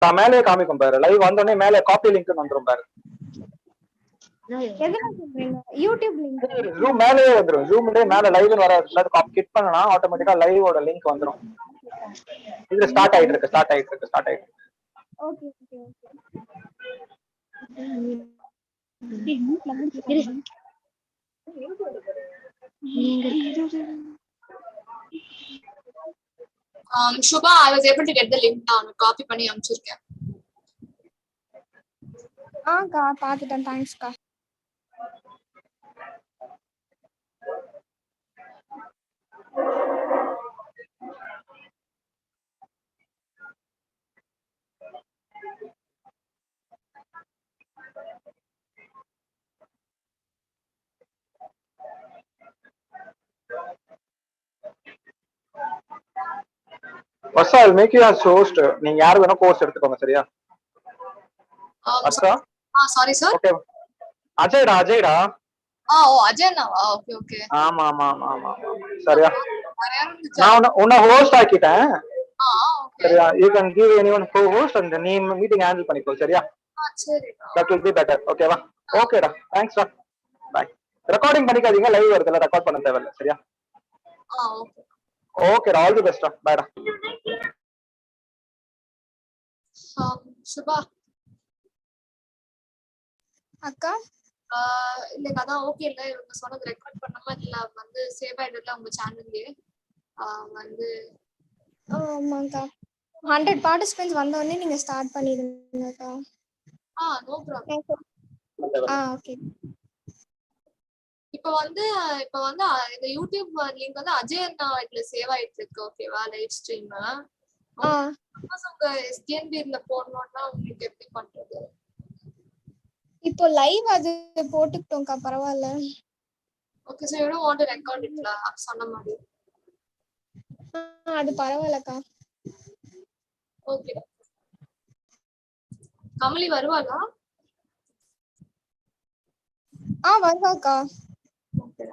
மேலே காமிக்கும் பாரு, லைவ் வந்தோடனே மேலே காப்பி லிங்க் வந்துரும் பாரு. யூடியூப் லிங்க் ஜூம் மேலேயே வந்துரும். ஜூம்லயே மேல லைவ்னு வர கிளிக் பண்ணனா ஆட்டோமேட்டிக்கா லைவோட லிங்க் வந்துரும். இது ஸ்டார்ட் ஆயிட்டு இருக்கு. Okay okay Shubha, I was able to get the link down. Copy பண்ணி அனுப்பிச்சிருக்கேன். கா பாத்துட்டேன். தேங்க்ஸ் கா. First I'll make you as host. நீங்க யார் வேணா கோர்ஸ் எடுத்துக்கோங்க, சரியா? அச்சா sorry sir. ஓகே. அஜய்டா. அஜய்னா. ஓகே. ஆமா. சரியா? நான் உன்னை ஹோஸ்ட் ஆக்கிட்டேன். சரியா? You can give anyone co-host and நீ மீட்டிங் ஹேண்டில் பண்ணிக்கோ, சரியா? சரி. That will be better. ஓகேவா? ஓகேடா. தேங்க்ஸ்டா. பை. ரெக்கார்டிங் பண்ணிக்காதீங்க, லைவ் வருதுல, ரெக்கார்ட் பண்ண தேவையில்லை, சரியா? ஓகே. ஓகேடா. ஆல் தி பெஸ்ட்டா. பைடா. சுபா அக்கா இல்ல அதான் ஓகே இல்ல, இவங்க சொன்னது ரெக்கார்ட் பண்ணாம இல்ல வந்து சேவ் ஆயிடுல உங்க சேனல்லே வந்து. ஆமாக்கா. 100 பார்ட்டிசிபென்ட்ஸ் வந்த உடனே நீங்க ஸ்டார்ட் பண்ணிடுங்கக்கா. No problem. ஓகே. இப்போ வந்து இந்த யூடியூப் லிங்க் வந்து அஜய் அண்ணா இதுல சேவ் ஆயிட்டு இருக்கு, ஓகேவா? லைவ் ஸ்ட்ரீம் உங்க எஸ்டிஎன்பில போடணும்னா உங்களுக்கு எப்படி பண்றது? இப்போ லைவ் அது போட்டுட்டோம்க்கா, பரவாயில்ல. Okay, so you don't want to record இட்ல சொன்ன மாதிரி. அது பரவாயில்லக்கா. ஓகே. கமலி வருவாளா? வருவாக்கா. ஓகே.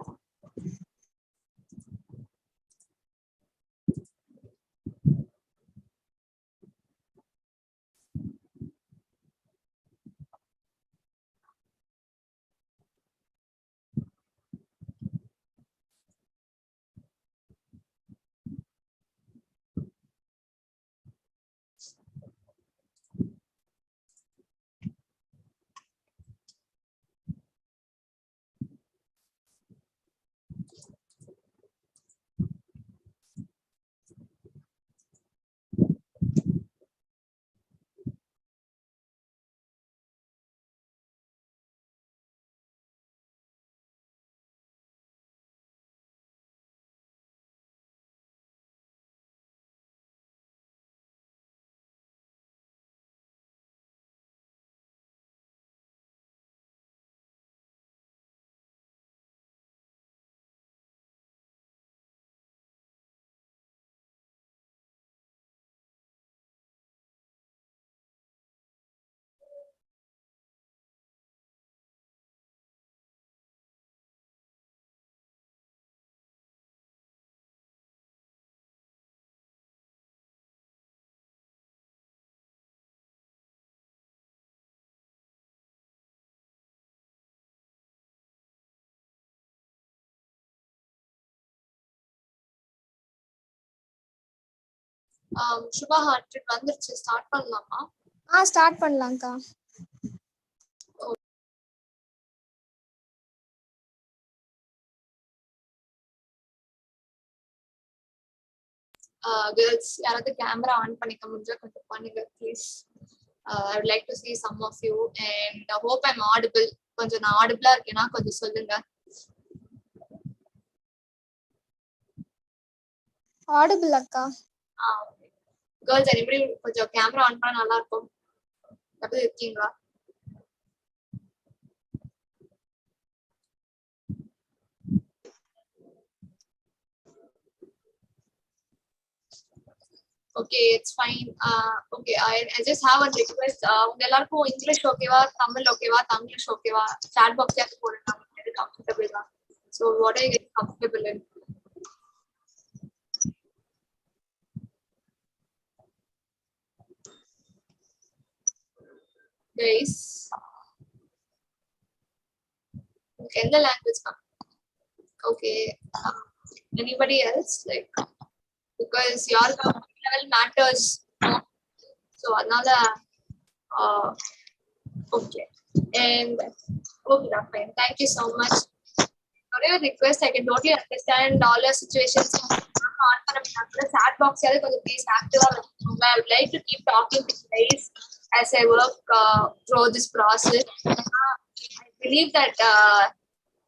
சுபா 100 வந்துருச்சு, ஸ்டார்ட் பண்ணலாமா? ஸ்டார்ட் பண்ணலாம்க்கா. கேர்ள்ஸ் யாராவது கேமரா ஆன் பண்ணிக்க முடிஞ்சா கொஞ்சம் பண்ணுங்க please. I would like to see some of you and hope I'm audible. கொஞ்சம் நான் ஆடிபிளா இருக்கேனா கொஞ்சம் சொல்லுங்க. ஆடிபிள் அக்கா. ஓகே. கேர்ள்ஸ் anybody கொஞ்சம் கேமரா ஆன் பண்ணா நல்லா இருக்கும். எப்படி இருக்கீங்களா? Okay, it's fine. Okay, I just have a request. உங்க எல்லாருக்கும் இங்கிலீஷ் ஓகேவா, தமிழ் ஓகேவா, தங்கிலீஷ் ஓகேவா? சாட் பாக்ஸ் யாரு போடுங்க, எனக்கு கம்ஃபர்டபிள் தான். So what are you getting comfortable in? guys. In the language. Okay. Anybody else? Like, because your level matters. So another. Okay. And okay, that's fine. Thank you so much. For your request, I can totally understand all your situations. Chat box, please active. I would like to keep talking to you guys as I work through this process. I believe that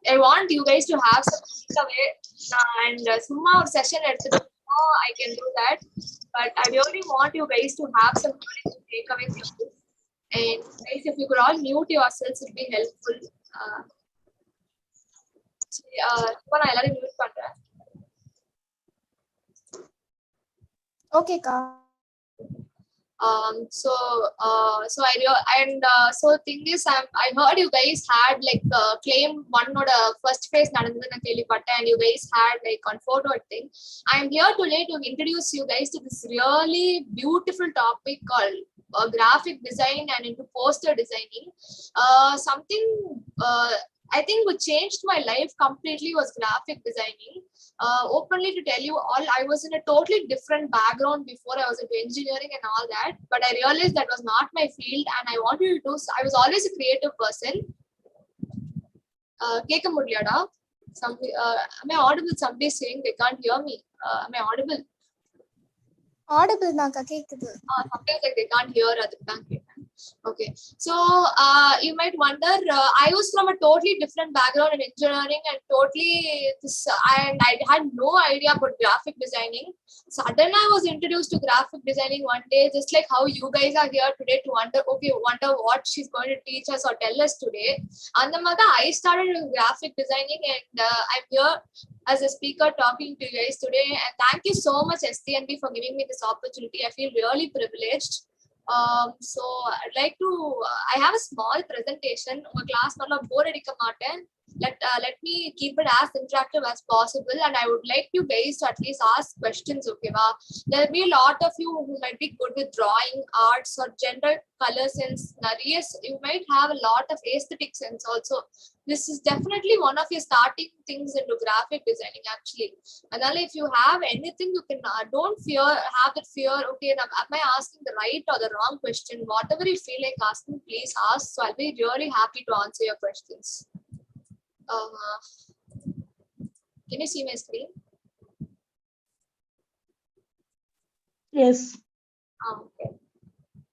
I want you guys to have some takeaway and summa or session I can do that. But I really want you guys to have some takeaway from this. And guys, if you could all mute yourselves, it would be helpful. I mute பண்றேன். Okay, ka. So thing is, I heard you guys had like claim one or the first phase நடந்ததுன்னு கேள்விப்பட்டேன், and you guys had like on photo thing. I am here today to introduce you guys to this really beautiful topic called graphic design and into poster designing. Something I think what changed my life completely was graphic designing. Openly to tell you all, I was in a totally different background before. I was into engineering and all that, but I realized that was not my field, and I wanted to do. I was always a creative person. Keka mudiyada. Am I audible? Somebody saying they can't hear me. Am I audible? Audible naaka kekudhu. Sometimes like they can't hear other than. Okay, so you might wonder, I was from a totally different background in engineering and totally this, and I had no idea about graphic designing. Suddenly I was introduced to graphic designing one day, just like how you guys are here today to wonder what she's going to teach us or tell us today. And the mother, I started with graphic designing, and I'm here as a speaker talking to you guys today. And thank you so much STNB for giving me this opportunity. I feel really privileged. So I'd like to, I have a small presentation. Class bore edika maten. Let me keep it as interactive as possible, and I would like you guys to at least ask questions. Okay, there will be a lot of you who might be good with drawing, arts, or general color sense. You might have a lot of aesthetic sense also. This is definitely one of your starting things into graphic designing actually. And then if you have anything, you can don't have that fear. Okay, now, am I asking the right or the wrong question? Whatever you feel like asking, please ask. So I'll be really happy to answer your questions. Can you see my screen? Yes. Okay.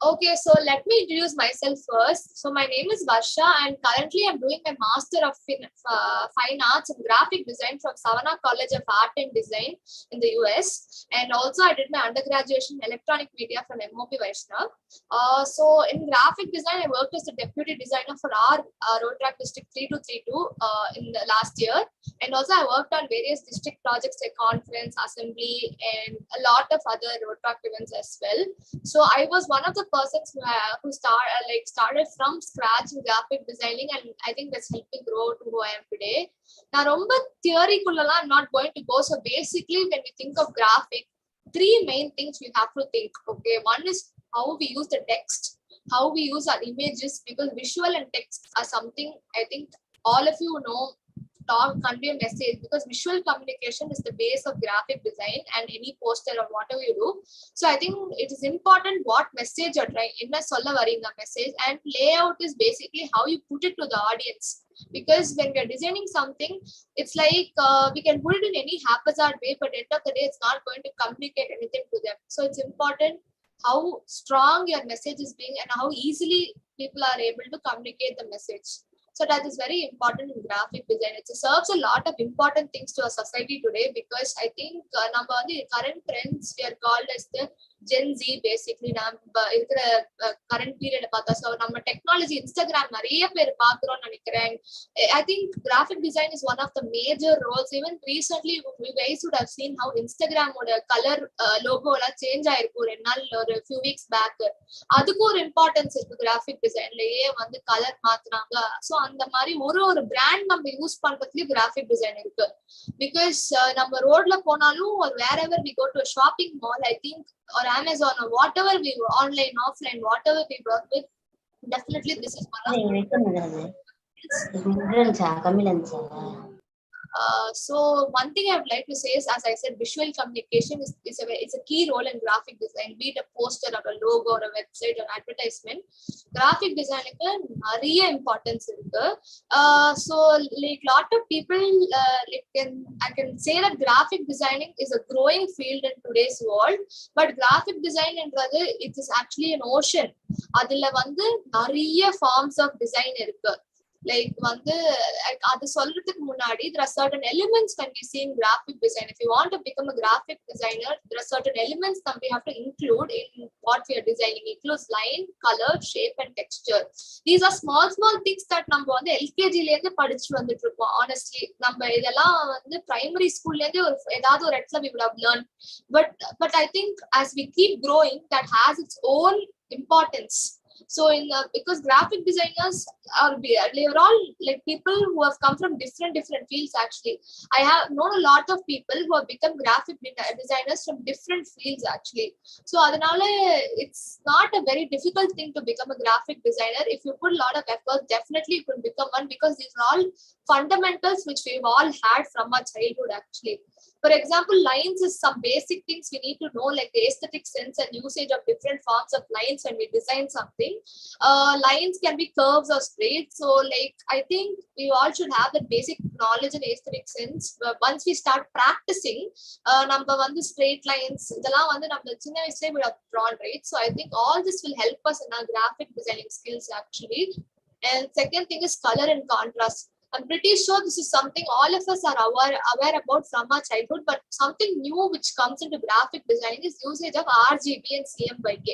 Okay, so let me introduce myself first. So my name is Varsha, and currently I'm doing my Master of Fine Arts in Graphic Design from Savannah College of Art and Design in the US. And also I did my undergraduation in Electronic Media from MOP Vaishnav. So in graphic design, I worked as the deputy designer for our Road Track District 3232 in the last year. And also I worked on various district projects like conference, assembly, and a lot of other road track events as well. So I was one of the persons who started from scratch in graphic designing, and I think that's helped me grow to who I am today. Now, romba theory kullala I'm not going to go. So basically, when we think of graphic, three main things we have to think. Okay, one is how we use the text, how we use our images, because visual and text are something I think all of you know. Convey a message, because visual communication is the base of graphic design and any poster or whatever you do. So I think it is important what message you're trying inna solla varinga message, and layout is basically how you put it to the audience. Because when we're designing something, it's like we can put it in any haphazard way, but end of the day it's not going to communicate anything to them. So it's important how strong your message is being and how easily people are able to communicate the message. So that is very important in graphic design. It serves a lot of important things to our society today, because I think current trends we are called as the Gen Z basically. Current period so நம்ம technology Instagram நிறைய பேர் பார்க்குறோம்னு நினைக்கிறேன். I think graphic design is one of the major roles. Even recently you guys would have seen how Instagram oda color logo la change ஆயிருக்கு ஒரு நாள் ஒரு few weeks back. அதுக்கு ஒரு இம்பார்ட்டன்ஸ் இருக்கு graphic designலயே வந்து கலர் மாத்துறாங்க. So அந்த மாதிரி ஒரு பிராண்ட் நம்ம யூஸ் பண்றதுலயே graphic design இருக்கு. Because நம்ம ரோட்ல போனாலும் or wherever we go to a shopping mall, I think, or Amazon or whatever we online, offline, whatever we work with, Definitely, this is one of நீங்க வைக்கணும் முடிஞ்சா கம்மிலன்சா so one thing I would like to say is, as I said, visual communication it's a key role in graphic design, be it a poster or a logo or a website or advertisement. Graphic design க்கு நிறைய importance இருக்கு. So like lot of people I can say that graphic designing is a growing field in today's world, but graphic design என்றது it is actually an ocean. அதுல வந்து நிறைய forms of design இருக்கு. Like அது சொல்றதுக்கு முன்னாடி there are certain elements can be seen in graphic design. If you want to become a graphic designer, there are certain elements that we have to include in what we are designing. It includes line, color, shape and texture. These are small things that நம்ம வந்து LKG ல இருந்து படிச்சு வந்துட்டு இருக்கோம். Honestly, நம்ம இதெல்லாம் வந்து primary school ல இருந்து ஏதாவது ஒரு இடத்துல we would have learned. But I think as we keep growing, that has its own importance. So because graphic designers they are all like people who have come from different fields. Actually, I have known a lot of people who have become graphic designers from different fields actually. So adanale it's not a very difficult thing to become a graphic designer. If you put a lot of effort, definitely you can become one, because these are all fundamentals which we've all had from our childhood actually. For example, lines is some basic things we need to know, like the aesthetic sense and usage of different forms of lines when we design something. Lines can be curves or straight. So like I think we all should have that basic knowledge and aesthetic sense. Once we start practicing, நம்ம வந்து straight lines இதெல்லாம் வந்து நம்ம சின்ன வயசுலயே we have drawn, right? So I think all this will help us in our graphic designing skills actually. And second thing is color and contrast. I'm pretty sure this is something all of us are aware about from our childhood, but something new which comes into graphic design is usage of RGB and CMYK.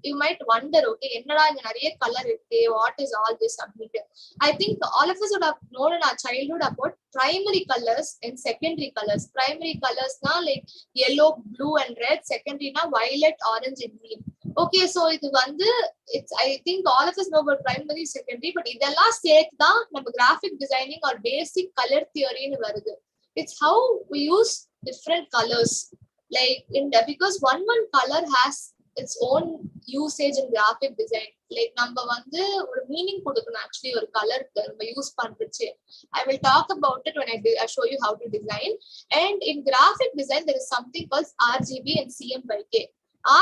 You might wonder, okay, என்னடா இங்க நிறைய color இருக்கு, what is all this அப்படினு. I think all of us would have known in our childhood about primary colors and secondary colors. Primary colors na like yellow, blue and red. Secondary na violet, orange and green. Okay, so இது வந்து it's I think all of us know about primary, secondary, but இதெல்லாம் சேர்த்து தான் நம்ம graphic designing or basic color theory ன்னு வருது. It's how we use different colors, like because one color has its own usage in graphic design. Like நம்ம வந்து ஒரு meaning கொடுக்கணும் actually ஒரு கலருக்கு நம்ம use பண்றச்சு. I will talk about it when I show you how to design. And in graphic design there is something called RGB and CMYK.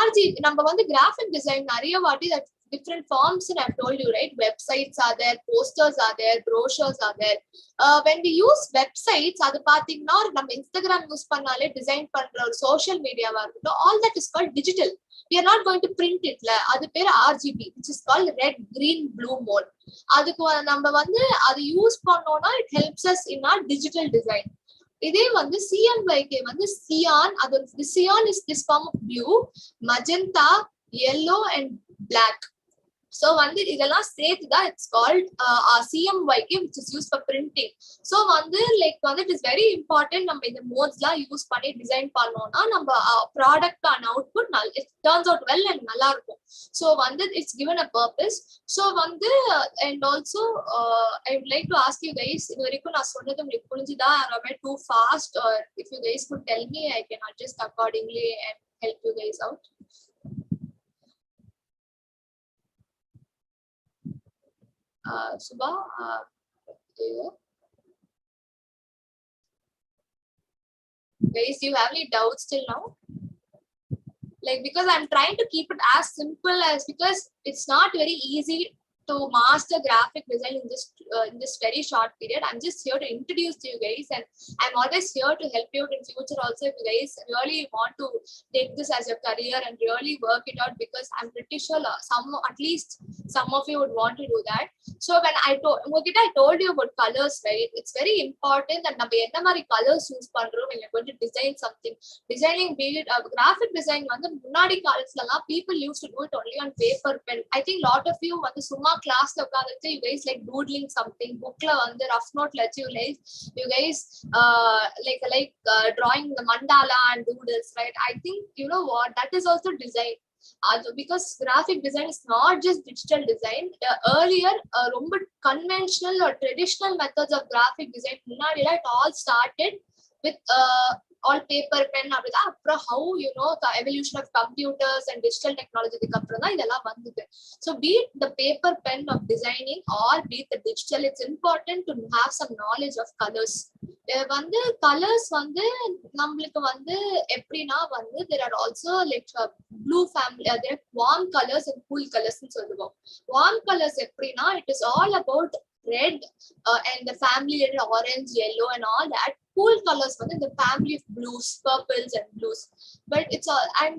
RGB நம்ம வந்து graphic design நிறைய வாட்டி that different forms, and I've told you, right? Websites are there, posters are there, brochures are there. When we use websites, அது பாத்தீங்கன்னா நம்ம Instagram use பண்ணாலே design பண்ற ஒரு சோஷியல் மீடியாவா இருக்கட்டும், all that is called digital. We are not going to print it. அது பேர் RGB, which is called red, green, blue mode. அதுக்கு நம்ம வந்து அது யூஸ் பண்ணோம்னா it helps us in our digital design. இதே வந்து CMYK வந்து cyan, அது cyan is this form of blue, magenta, yellow and black. So வந்து இதெல்லாம் சேர்த்துதான் it's called CMYK, which is used for printing. So வந்து like வந்து it is very important நம்ம இந்த modes-லாம் யூஸ் பண்ணி டிசைன் பண்ணோம்னா நம்ம ப்ராடக்ட் ஆன output it turns out well and நல்லா இருக்கும். So வந்து it's given a purpose. So வந்து and also I would like to ask you guys, இது வரைக்கும் நான் சொன்னது உங்களுக்கு புரிஞ்சுதா? Am I too fast, or if you guys could tell me, I can adjust accordingly and help you guys out. Subha, guys, do you have any doubts till now? Like, because I'm trying to keep it as simple as, because it's not very easy to master graphic design in this very short period. I'm just here to introduce to you guys, and I'm always here to help you out in future also if you guys really want to take this as your career and really work it out, because I'm pretty sure at least some of you would want to do that. So when I told you about colors, right? It's very important that நம்ம என்ன மாதிரி colors use பண்றோம் when you're going to design something. Designing, be it graphic design வந்து முன்னாடி காலத்துலலாம் people used to do it only on paper, pen. I think lot of you வந்து சும்மா கிளாஸ்ல உட்கார்ந்துட்டு you guys like doodling something, bookல வந்து rough noteல வச்சு you guys like drawing the mandala and doodles, right? I think you know what, that is also design. Because graphic design is not just digital design. Earlier ரொம்ப conventional or traditional methods of graphic design முன்னாடிலாம் it all started with all paper pen அப்படிதான். அப்புறம் how the evolution of computers and digital technology க்கு அப்புறம் தான் இதெல்லாம் வந்தது. So be it the paper pen of designing or be it the digital, it's important to have some knowledge of colors. வந்து colors வந்து நம்மளுக்கு வந்து எப்படின்னா வந்து there are also like blue family, there are warm colors and cool colors ன்னு சொல்லுவோம். Warm colors எப்படின்னா it is all about red and the family and orange, yellow and all that. Cool colors வந்து the family of blues, purples and blues. But it's all, and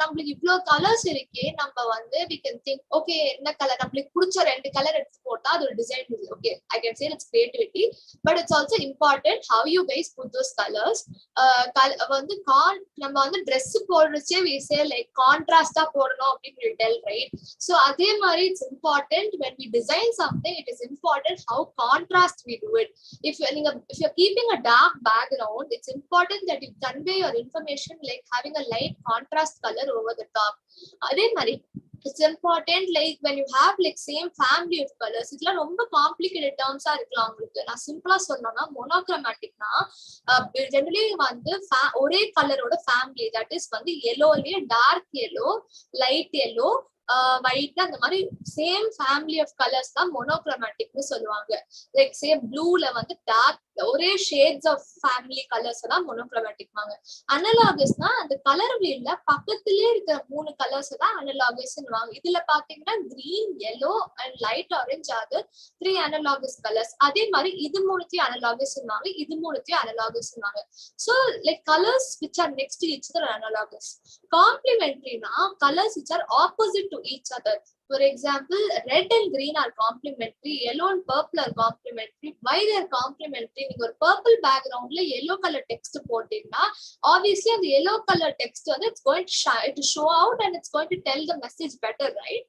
நம்மளுக்கு இவ்ளோ colours இருக்கே, நம்ம வந்து we can think okay என்ன colour நம்மளுக்கு பிடிச்ச ரெண்டு கலர் எடுத்து போட்டா அது ஒரு design. Okay, I can say it's creativity, but it's also important how you guys put those colors. வந்து நம்ம வந்து dress போடுறச்சே we say like contrast ஆ போடணும் அப்படின்னு tell, right? So அதே மாதிரி it's important when we design something, it is important how contrast we do it. If you're keeping a dark background, it's important that you convey your information like having a light contrast color over the top. அதே மாதிரி it's important like when you have like same family of colors, இதெல்லாம் ரொம்ப complicated டேர்ம்ஸா இருக்கலாம் உங்களுக்கு. நான் சிம்பிளா சொல்லணும்னா மோனோக்ரோமேட்டிக்னா generally வந்து ஒரே கலரோட ஃபேமிலி, தட் இஸ் வந்து yellowலயே dark yellow, light yellow, white, அந்த மாதிரி சேம் ஃபேமிலி ஆஃப் கலர்ஸ் தான் மோனோக்ரோமேட்டிக்னு சொல்லுவாங்க. லைக் சேம் ப்ளூல வந்து டார்க் ஒரே ஷேட்ஸ் ஆஃப் ஃபேமிலி கலர்ஸ் தான் மோனோக்ரோமேட்டிக்வாங்க. அனலாகஸ்னா அந்த கலர் வீல்ல பக்கத்திலே இருக்கிற 3 கலர்ஸ் தான் அனலாகஸ்ன்னுவாங்க. இதுல பாத்தீங்கன்னா green, yellow and light orange, அது 3 அனலாகஸ் கலர்ஸ். அதே மாதிரி இது மூணுத்தையும் அனலாகஸ்ன்னுவாங்க, இது மூணுத்தையும் அனலாகஸ்ன்னுவாங்க. So like colours which are next to each other are analogous. Complementary-na colors which are opposite to each other. For example, red and green are complementary, yellow and purple are complementary. Why they are complementary? நீங்க ஒரு purple backgroundல yellow color text போட்டீங்கன்னா obviously அந்த yellow color text வந்து it's going to show out and it's going to tell the message better, right?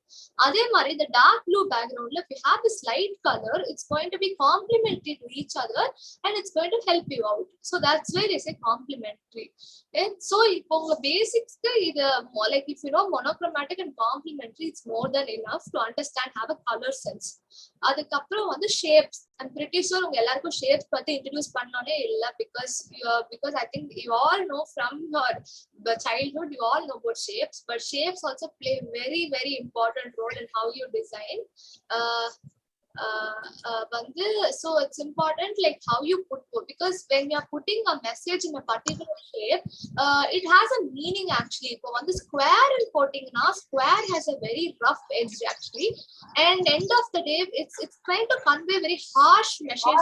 அதே மாதிரி the dark blue backgroundல if you have this light color, it's going to be complementary to each other and it's going to help you out. So that's why they say complementary. Okay? So இப்போ உங்க பேசிக்ஸ்க்கு இது like if you know monochromatic and complementary, it's more than enough to understand, have a color sense. அதுக்கப்புறம் வந்து shapes. I'm pretty sure உங்க எல்லாருக்கும் shapes பத்தி introduce பண்ணனே இல்ல, because I think you all know from your childhood, you all know about shapes, but shapes also play very very important role in how you design. So it's important like how you put, because when you're putting a message in a particular shape, it has a meaning actually. இப்போ வந்து square and போட்டீங்கன்னா square has a very rough edge actually, and end of the day it's trying to convey very harsh message.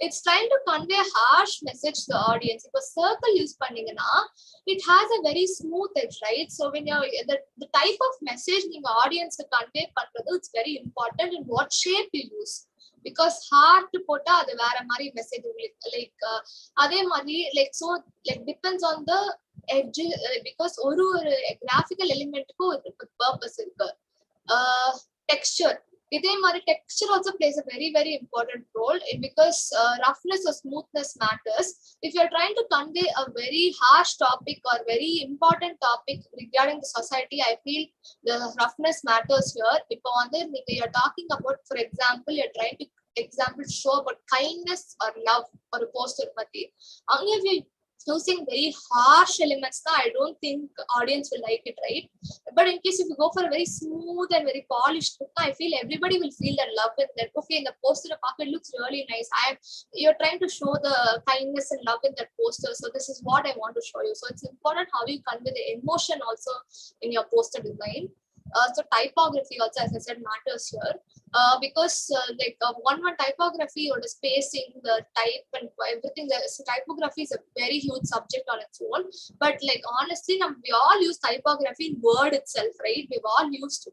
It's trying to convey a harsh message to the audience. If a circle use பண்ணீங்கன்னா it has a very smooth edge, right? So when you're the type of message நீங்க audience convey பண்றது, it's very important in what shape you use, because heart போட்டா அது வேற மாதிரி message உங்களுக்கு like அதே மாதிரி like so like depends on the edge, because ஒரு graphical elementக்கு ஒரு purpose இருக்கு. Texture, இதே மாதிரி texture also plays a very very important role because roughness or smoothness matters. If you're trying to convey a very harsh topic or very important topic regarding the society, I feel the roughness matters here. இப்போ வந்து நீங்க you're talking about, for example, you're trying to show about kindness or love or a poster பத்தி, அங்க if you using very harsh elements, I don't think audience will like it, right? But in case if you go for a very smooth and very polished book, I feel everybody will feel that love in that. Okay, in the poster it looks really nice. You're trying to show the kindness and love in that poster, so this is what I want to show you. So it's important how you convey the emotion also in your poster design. So typography also, as I said, matters here, because like one typography or the spacing, the type and everything. So typography is a very huge subject on its own. But like honestly, we all use typography in Word itself, right? We've all used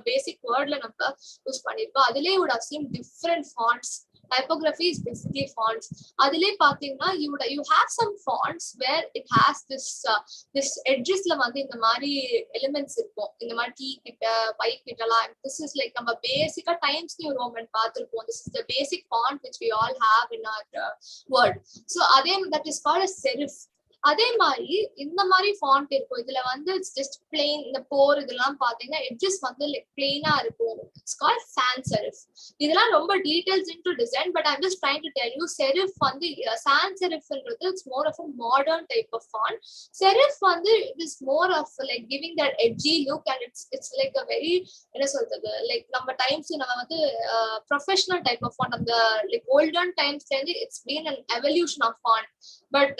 basic Word la namba use pannirpa. Adile would have seen different fonts. Typography is basically fonts. Adile pathina you have some fonts where it has this edges la வந்து இந்த மாதிரி elements இருக்கும், இந்த மாதிரி T கிட்ட Y கிட்டலாம். This is like நம்ம பேசிக்கா டைம்ஸ் நியூ ரோமன் பார்த்திருப்போம். This is the basic font which we all have in our Word. So அதே that is called a serif. அதே மாதிரி இந்த மாதிரி ஃபாண்ட் இருக்கும். இதுல வந்து இட்ஸ் ஜஸ்ட் பிளெயின். இந்த போர் இதெல்லாம் பாத்தீங்கன்னா எட்ஜஸ் வந்து லைக் பிளெயினா இருக்கும். It's called sans serif. இதெல்லாம் ரொம்ப details into design. But I'm just trying to tell you serif வந்து சான்ஸ் செரிஃப்ன்றது it's more of a modern type of font. Serif வந்து it is more of like giving that edgy look and it's like a very என்ன சொல்றது like நம்ம times நம்ம வந்து professional type of font. அந்த like olden டைம்ஸ்ல இருந்து it's been an evolution of font. But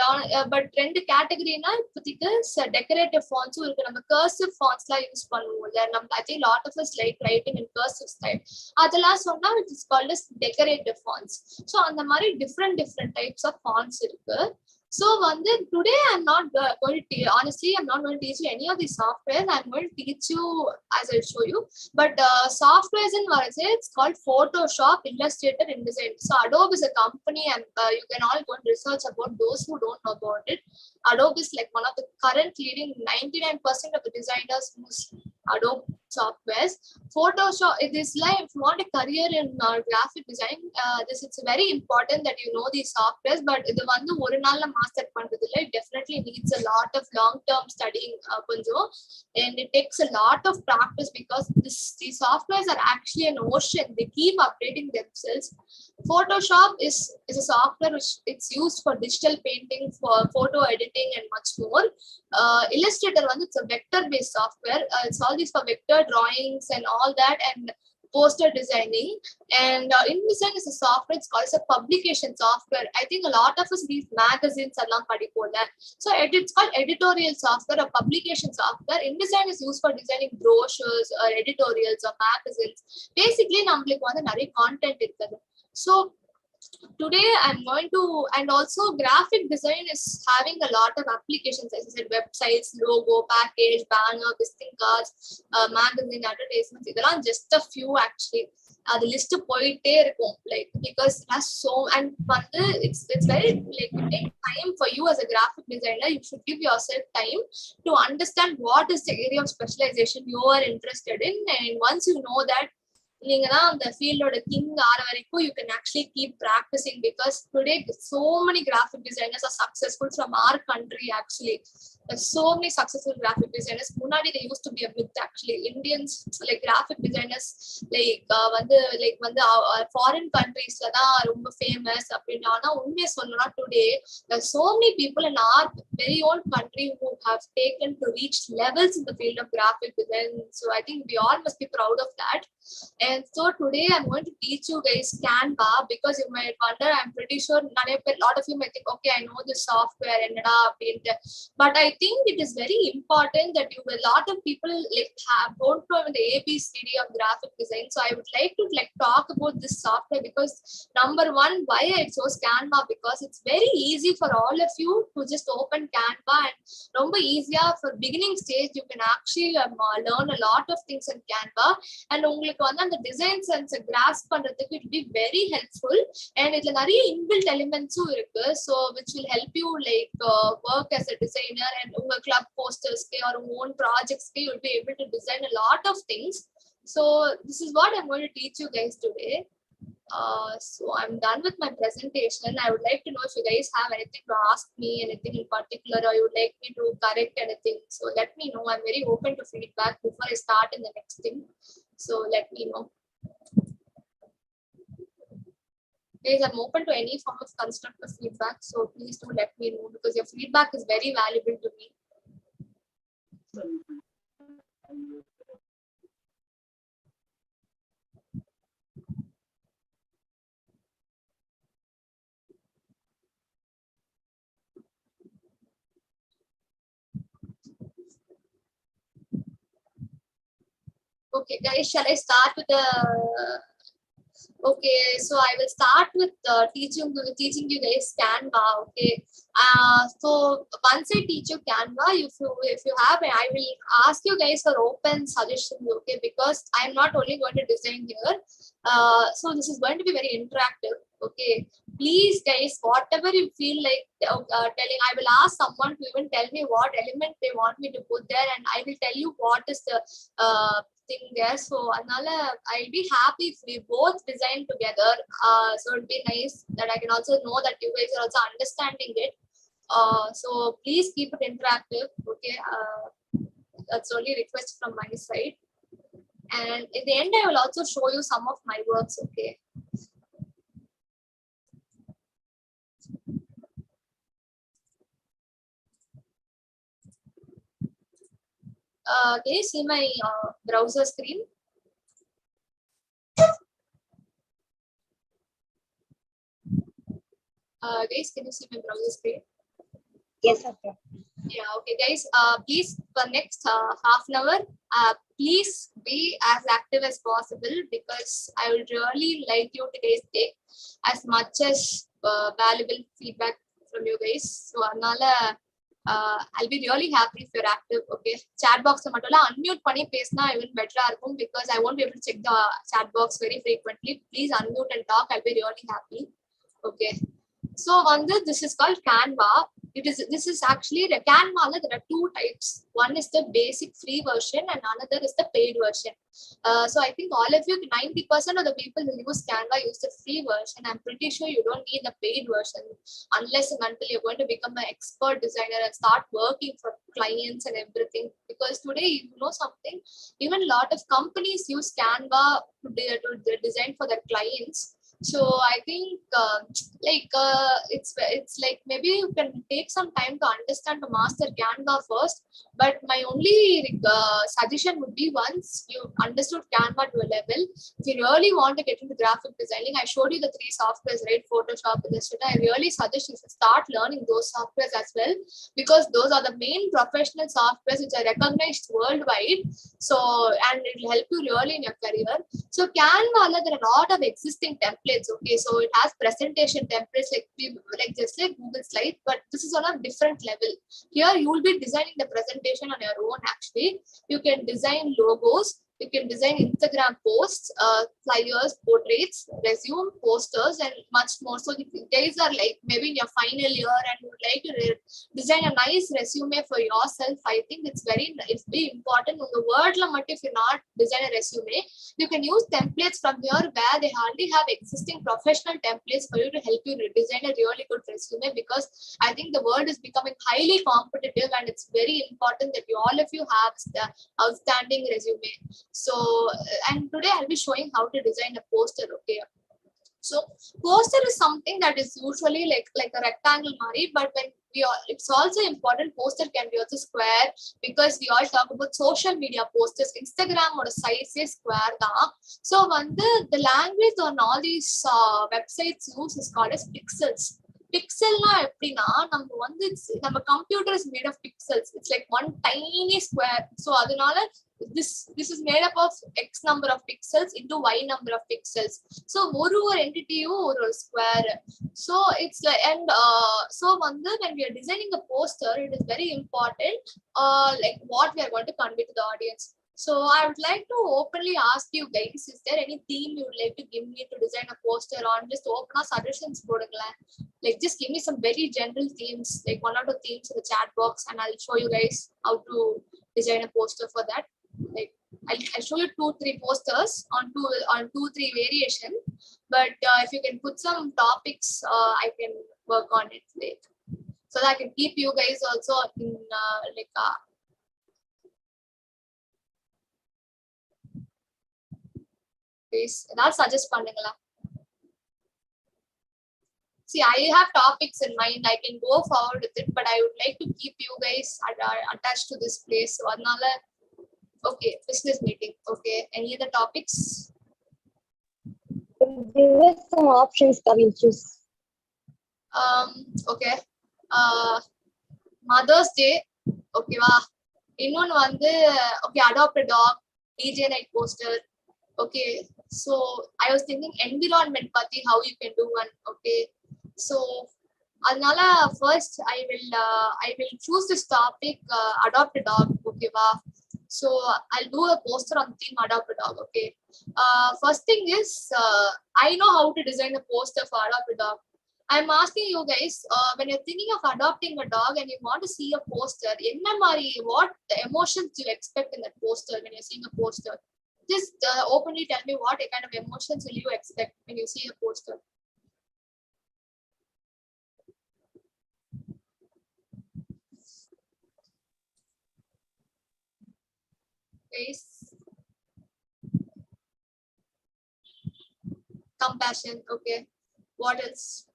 ரெண்டு கேட்டகரினா இப்போதைக்கு டெக்கரேட்டிவ் ஃபாண்ட்ஸும் இருக்கு. நம்ம கர்சிவ் ஃபாண்ட்ஸ்லாம் யூஸ் பண்ணுவோம் இல்ல, நம்ம I think lot of us like writing in cursive style. அதெல்லாம் சொன்னா it is called as decorative fonts. So அந்த மாதிரி டிஃப்ரெண்ட் டைப்ஸ் ஆஃப் ஃபாண்ட்ஸ் இருக்கு. So today I'm not going to honestly I'm not going to teach you any of these softwares. I'm going to teach you as I'll show you. But softwares in Varase, it's called Photoshop, Illustrator, InDesign. So Adobe is a company, and you can all go and research about those who don't know about it. Adobe is like one of the current leading 99% of the designers use Adobe softwares. Photoshop, it is like if you want a career in graphic design, it's very important that you know these softwares. But இது வந்து ஒரு நாள்ல master பண்றது இல்ல. It definitely needs a lot of long term studying கொஞ்சம், and it takes a lot of practice because these softwares are actually an ocean. They keep updating themselves. Photoshop is a software which it's used for digital painting, for photo editing and much more. Illustrator it's a vector based software. It's all these for vector drawings and all that, and poster designing. And InDesign is a software. It's called a publication software. I think a lot of us read magazines along padipola. So it's called editorial software or publication software. InDesign is used for designing brochures or editorials or magazines. Basically nammukku vandu nariya content irukku. So today I'm going to, and also graphic design is having a lot of applications, as I said, websites, logo, package, banner, visiting cards, magazine advertisements. These are just a few actually. The list போயிட்டே இருக்கும், like because it has so, and it's very like it takes time for you as a graphic designer. You should give yourself time to understand what is the area of specialization you are interested in, and once you know that நீங்க தான் அந்த ஃபீல்டோட king ஆற வரைக்கும் you can actually keep practicing, because today so many graphic designers are successful from our country actually. There's so many successful graphic designers. Munadi they used to be a myth actually. Indians like graphic designers like foreign countries la da romba famous appadina. Ana unme sollana today there's so many people in our very own country who have taken to reach levels in the field of graphic design. So I think we all must be proud of that. And so today I'm going to teach you guys Canva, because you might wonder, I'm pretty sure a lot of you might think, okay, I know this software and but I think it is very important that a lot of people don't know the ABCD of graphic design. So I would like to talk about this software, because number one, why I chose Canva, because it's very easy for all of you to just open Canva, and ரொம்ப easier for beginning stage. You can actually learn a lot of things in Canva, and உங்களுக்கு அந்த design sense grass பண்றதுக்கு it will be very helpful. And இதுல நிறைய inbuilt elements இருக்கு, so which will help you work as a designer, and உங்க club posters or உங்க own projects you will be able to design a lot of things. So this is what I'm going to teach you guys today. So I'm done with my presentation. I would like to know if you guys have anything to ask me, anything in particular, or you would like me to correct anything. So let me know. I'm very open to feedback before I start in the next thing. So let me know. Guys, I'm open to any form of constructive feedback. So please do let me know, because your feedback is very valuable to me. Okay, guys, shall I start with the? Okay, so I will start with teaching you guys Canva. Okay, so once I teach you Canva, if you have, I will ask you guys for open suggestions. Okay, because I am not only going to design here. So this is going to be very interactive. Okay, please guys, whatever you feel like telling, I will ask someone to even tell me what element they want me to put there, and I will tell you what is the thing there. So anala I'll be happy if we both design together. So it'll be nice that I can also know that you guys are also understanding it. So please keep it interactive. Okay, that's only request from my side. And in the end, I will also show you some of my works. Okay. Can you see my browser screen? Guys, can you see my browser screen? Yes, okay. Yeah, okay, guys. Please for next half an hour, please be as active as possible because I would really like you to guys take as much as valuable feedback from you guys. So, I'll be really happy if you're active. Okay, chat box unmute panni pesna even better because I won't be able to check the chat box very frequently. Please unmute and talk. I'll be really happy. Okay. So this is called Canva. This is actually the Canva. There are two types. One is the basic free version and another is the paid version. So I think all of you, 90% of the people who use Canva use the free version. I'm pretty sure you don't need the paid version unless and until you're going to become an expert designer and start working for clients and everything. Because today, you know something, even a lot of companies use Canva to design for their clients. So I think it's like maybe you can take some time to understand to master Canva first. But my only suggestion would be once you understood Canva to a level, if you really want to get into graphic designing, I showed you the 3 softwares, right? Photoshop, Illustrator. I really suggest you should start learning those softwares as well because those are the main professional softwares which are recognized worldwide. So and it will help you really in your career. So Canva, there are a lot of existing templates. Okay, so it has presentation templates like just like Google Slides, but this is on a different level. Here you will be designing the presentation on your own. Actually, you can design logos. You can design Instagram posts, flyers, portraits, resume, posters, and much more. So if you guys are like maybe in your final year and would like to design a nice resume for yourself, I think it's very important. In the word, if you're not design a resume, you can use templates from here where they already have existing professional templates for you to help you design a really good resume because I think the world is becoming highly competitive and it's very important that all of you have the outstanding resume. So, and today I'll be showing how to design a poster. Okay. So poster is something that is usually like a rectangle mari, but when it's also important poster can be also square because we all talk about social media posters. Instagram or size is square da. So the language on all these websites use is called as pixels. Pixelna எப்படினா நம்ம computer is made of pixels. It's like one tiny square. So அதனால this is made up of x number of pixels into y number of pixels. So ஒரு entity ஒரு square. So it's like and so when we are designing a poster, it is very important like what we are going to convey to the audience. So I would like to openly ask you guys, is there any theme you would like to give me to design a poster on? Just open suggestions போடுங்களேன். Like just give me some very general themes, like 1 or 2 themes in the chat box, and I'll show you guys how to design a poster for that. Like I'll show you 2-3 posters on 2-3 variation. But if you can put some topics, I can work on it later, so that I can keep you guys also in ஏதாவது suggest பண்ணுங்களா. See, I have topics in mind. I can go forward with it, but I would like to keep you guys attached to this place. So, okay, business meeting. Okay, any other topics? Give us some options that we'll choose. Okay. Mother's Day. Okay, wow. Innொன்னு okay, adopt a dog, DJ night poster. Okay, so I was thinking environment pati, how you can do one. Okay, so adnala first I will choose this topic, adopt a dog. Okay va, so I'll do a poster on theme adopt a dog. Okay, first thing is I know how to design a poster for adopt a dog. I'm asking you guys, when you're thinking of adopting a dog and you want to see a poster, what emotions do you expect in that poster when you're seeing a poster? Just openly tell me what kind of emotions will you expect when you see a poster. Guys, compassion. Okay. What else?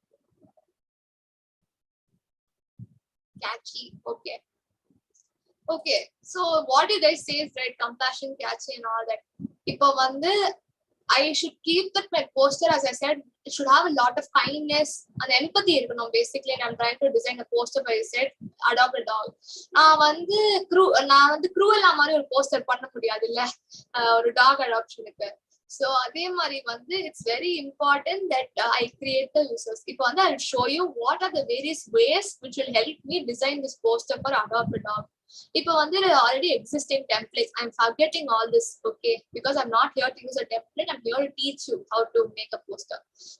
Catchy. Okay. Okay. So what you guys say is right, compassion, catchy and all that. இப்போ வந்து I should keep that my poster, as I said, it should have a lot of kindness and empathy இருக்கணும் basically. And I'm trying to design a poster, but I said adopt a dog. நான் வந்து cruel மாதிரி ஒரு poster பண்ண முடியாது இல்ல ஒரு talk அடாப்ஷனுக்கு. So அதே மாதிரி வந்து it's very important that I create the users. இப்போ வந்து I will show you what are the various ways which will help me design this poster for adopt a dog. இப்போ வந்து already existing templates. I'm forgetting all this, okay, because I'm not here to use a template. I'm here to teach you how to make a poster.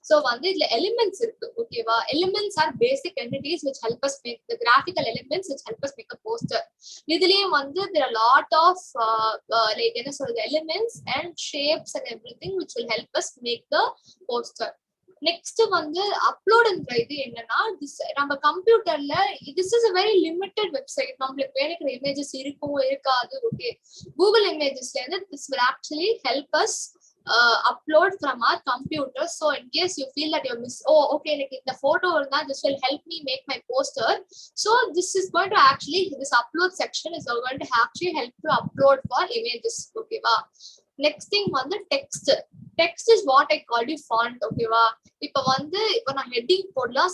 So வந்து இதுல elements இருக்கு, ஓகேவா? Elements are basic entities which help us make the graphical elements which help us make a poster. இதுலயே வந்து there are a lot of like என்ன சொல்றது, elements and shapes and everything which will help us make the poster. Next வந்து அப்லோடுன்ற இது என்னன்னா, நம்ம கம்ப்யூட்டர்ல this is a very limited website. நம்மளுக்கு வேணுக்கிற இமேஜஸ் இருக்கும் இருக்காது, ஓகே. கூகுள் இமேஜஸ்ல இருந்து this will actually help us upload from our computer. So in case you feel that you're okay, like in the photo or that, this will help me make my poster. So this is going to actually, this upload section is going to actually help you upload for images, okay va. Next thing வந்து text is what I called you font, okay va. இப்போ நான் heading போடலாம்,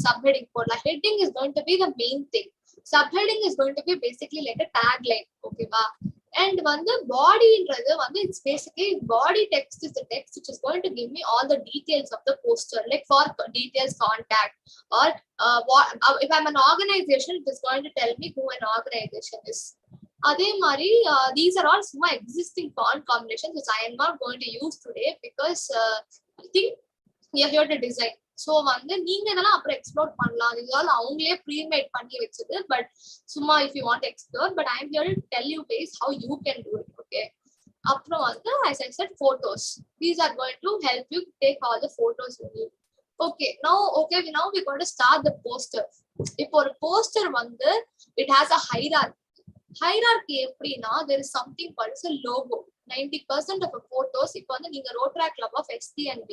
subheading போடலாம். Heading is going to be the main thing. Subheading is going to be basically like a tagline, okay va. And வந்து bodyன்றது வந்து it's basically body text is the text which is going to give me all the details of the poster, like for details, contact, or if I'm an organization, it is going to tell me who an organization is. அதே மாதிரி these are all some existing font combinations which I am not going to use today because I think we are here to design. So வந்து நீங்க இதெல்லாம் அப்புறம் explore பண்ணலாம். இதெல்லாம் அவங்களே premade பண்ணி வச்சது, பட் சும்மா if you want to explore, but I am here to tell you guys how you can do it, okay. அப்புறம் வந்து as I said, photos. These are going to help you take all the photos with you. Okay, now we're going to start the poster. இப்போ ஒரு poster வந்து it has a hierarchy எப்படின்னா, there is something called as a logo. 90% of photos இப்போ வந்து நீங்க ரோட்ரா club of STNB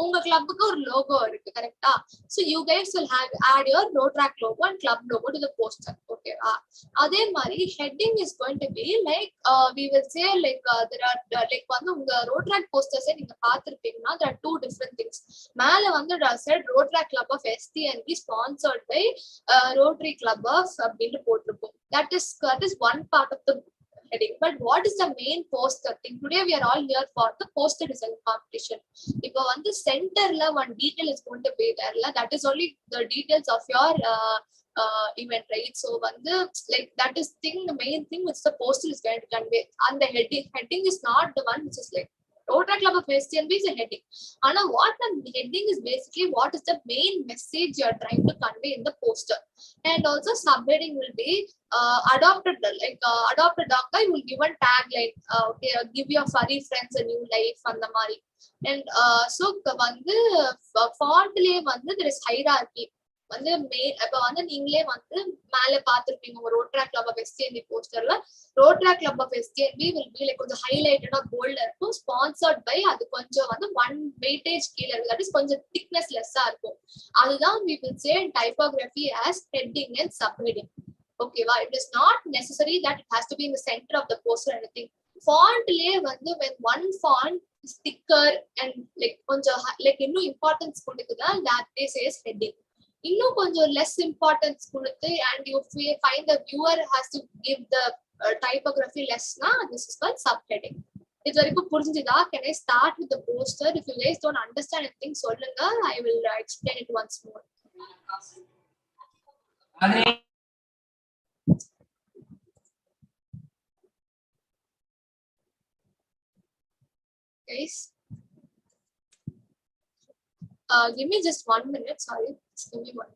உங்க கிளப்புக்கு ஒரு logo இருக்கு, கரெக்டா? So you guys will have add your Rotaract logo and club logo to the poster, okay. அதே மாதிரி heading is going to be like we will say like there are like வந்து உங்க Rotaract posters நீங்க பார்த்திருப்பீங்கன்னா there are two different things. மேல வந்து said Rotaract club of STNB sponsored by Rotary Club of அப்படின்னு போட்டிருப்போம். That is one part of the heading. But what is the main poster thing? Today we are all here for the poster design competition. இப்போ வந்து centerல one detail is going to be there, that is only the details of your event, right? So வந்து like that is the main thing which the poster is going to convey. And the heading is not the one which is like Rotary Club of STNB is a heading. And what the heading is basically what is the main message you are trying to convey in the poster. And also subheading will be adopted dog guy will give a tagline, okay, give your furry friends a new life and the mari. And so வந்து fontலயே வந்து there is hierarchy. வந்து இப்ப வந்து நீங்களே வந்து மேல பாத்துருப்பீங்க உங்க ரோட்ரா கிளப் ஆஃப் STNB போஸ்டர்ல Rotaract club of STNB will be like கொஞ்சம் ஹைலைட்டடா போல்டா இருக்கும், ஸ்பான்சர்ட் பை, அது கொஞ்சம் வந்து 1 weightage கீழ இருக்கு, தட் இஸ் கொஞ்சம் திக்னஸ் லெஸ்ஸா இருக்கும். அதுதான் we will say in typography as heading and subheading, okay va. It is not necessary that it has to be in the center of the poster or anything. Fontலயே வந்து when one font is thicker and like கொஞ்சம் like இன்னும் importance கொடுக்குதா, that they say is heading. இன்னும் கொஞ்சம் less importance கொடுத்து and you find the viewer has to give the typography less na, this is called subheading. இது வரைக்கும் புரிஞ்சுதா? Can I start with the poster? If you guys don't understand anything சொல்லுங்க, I will explain it once more. Guys, give me just 1 minute, sorry, just give me 1 minute.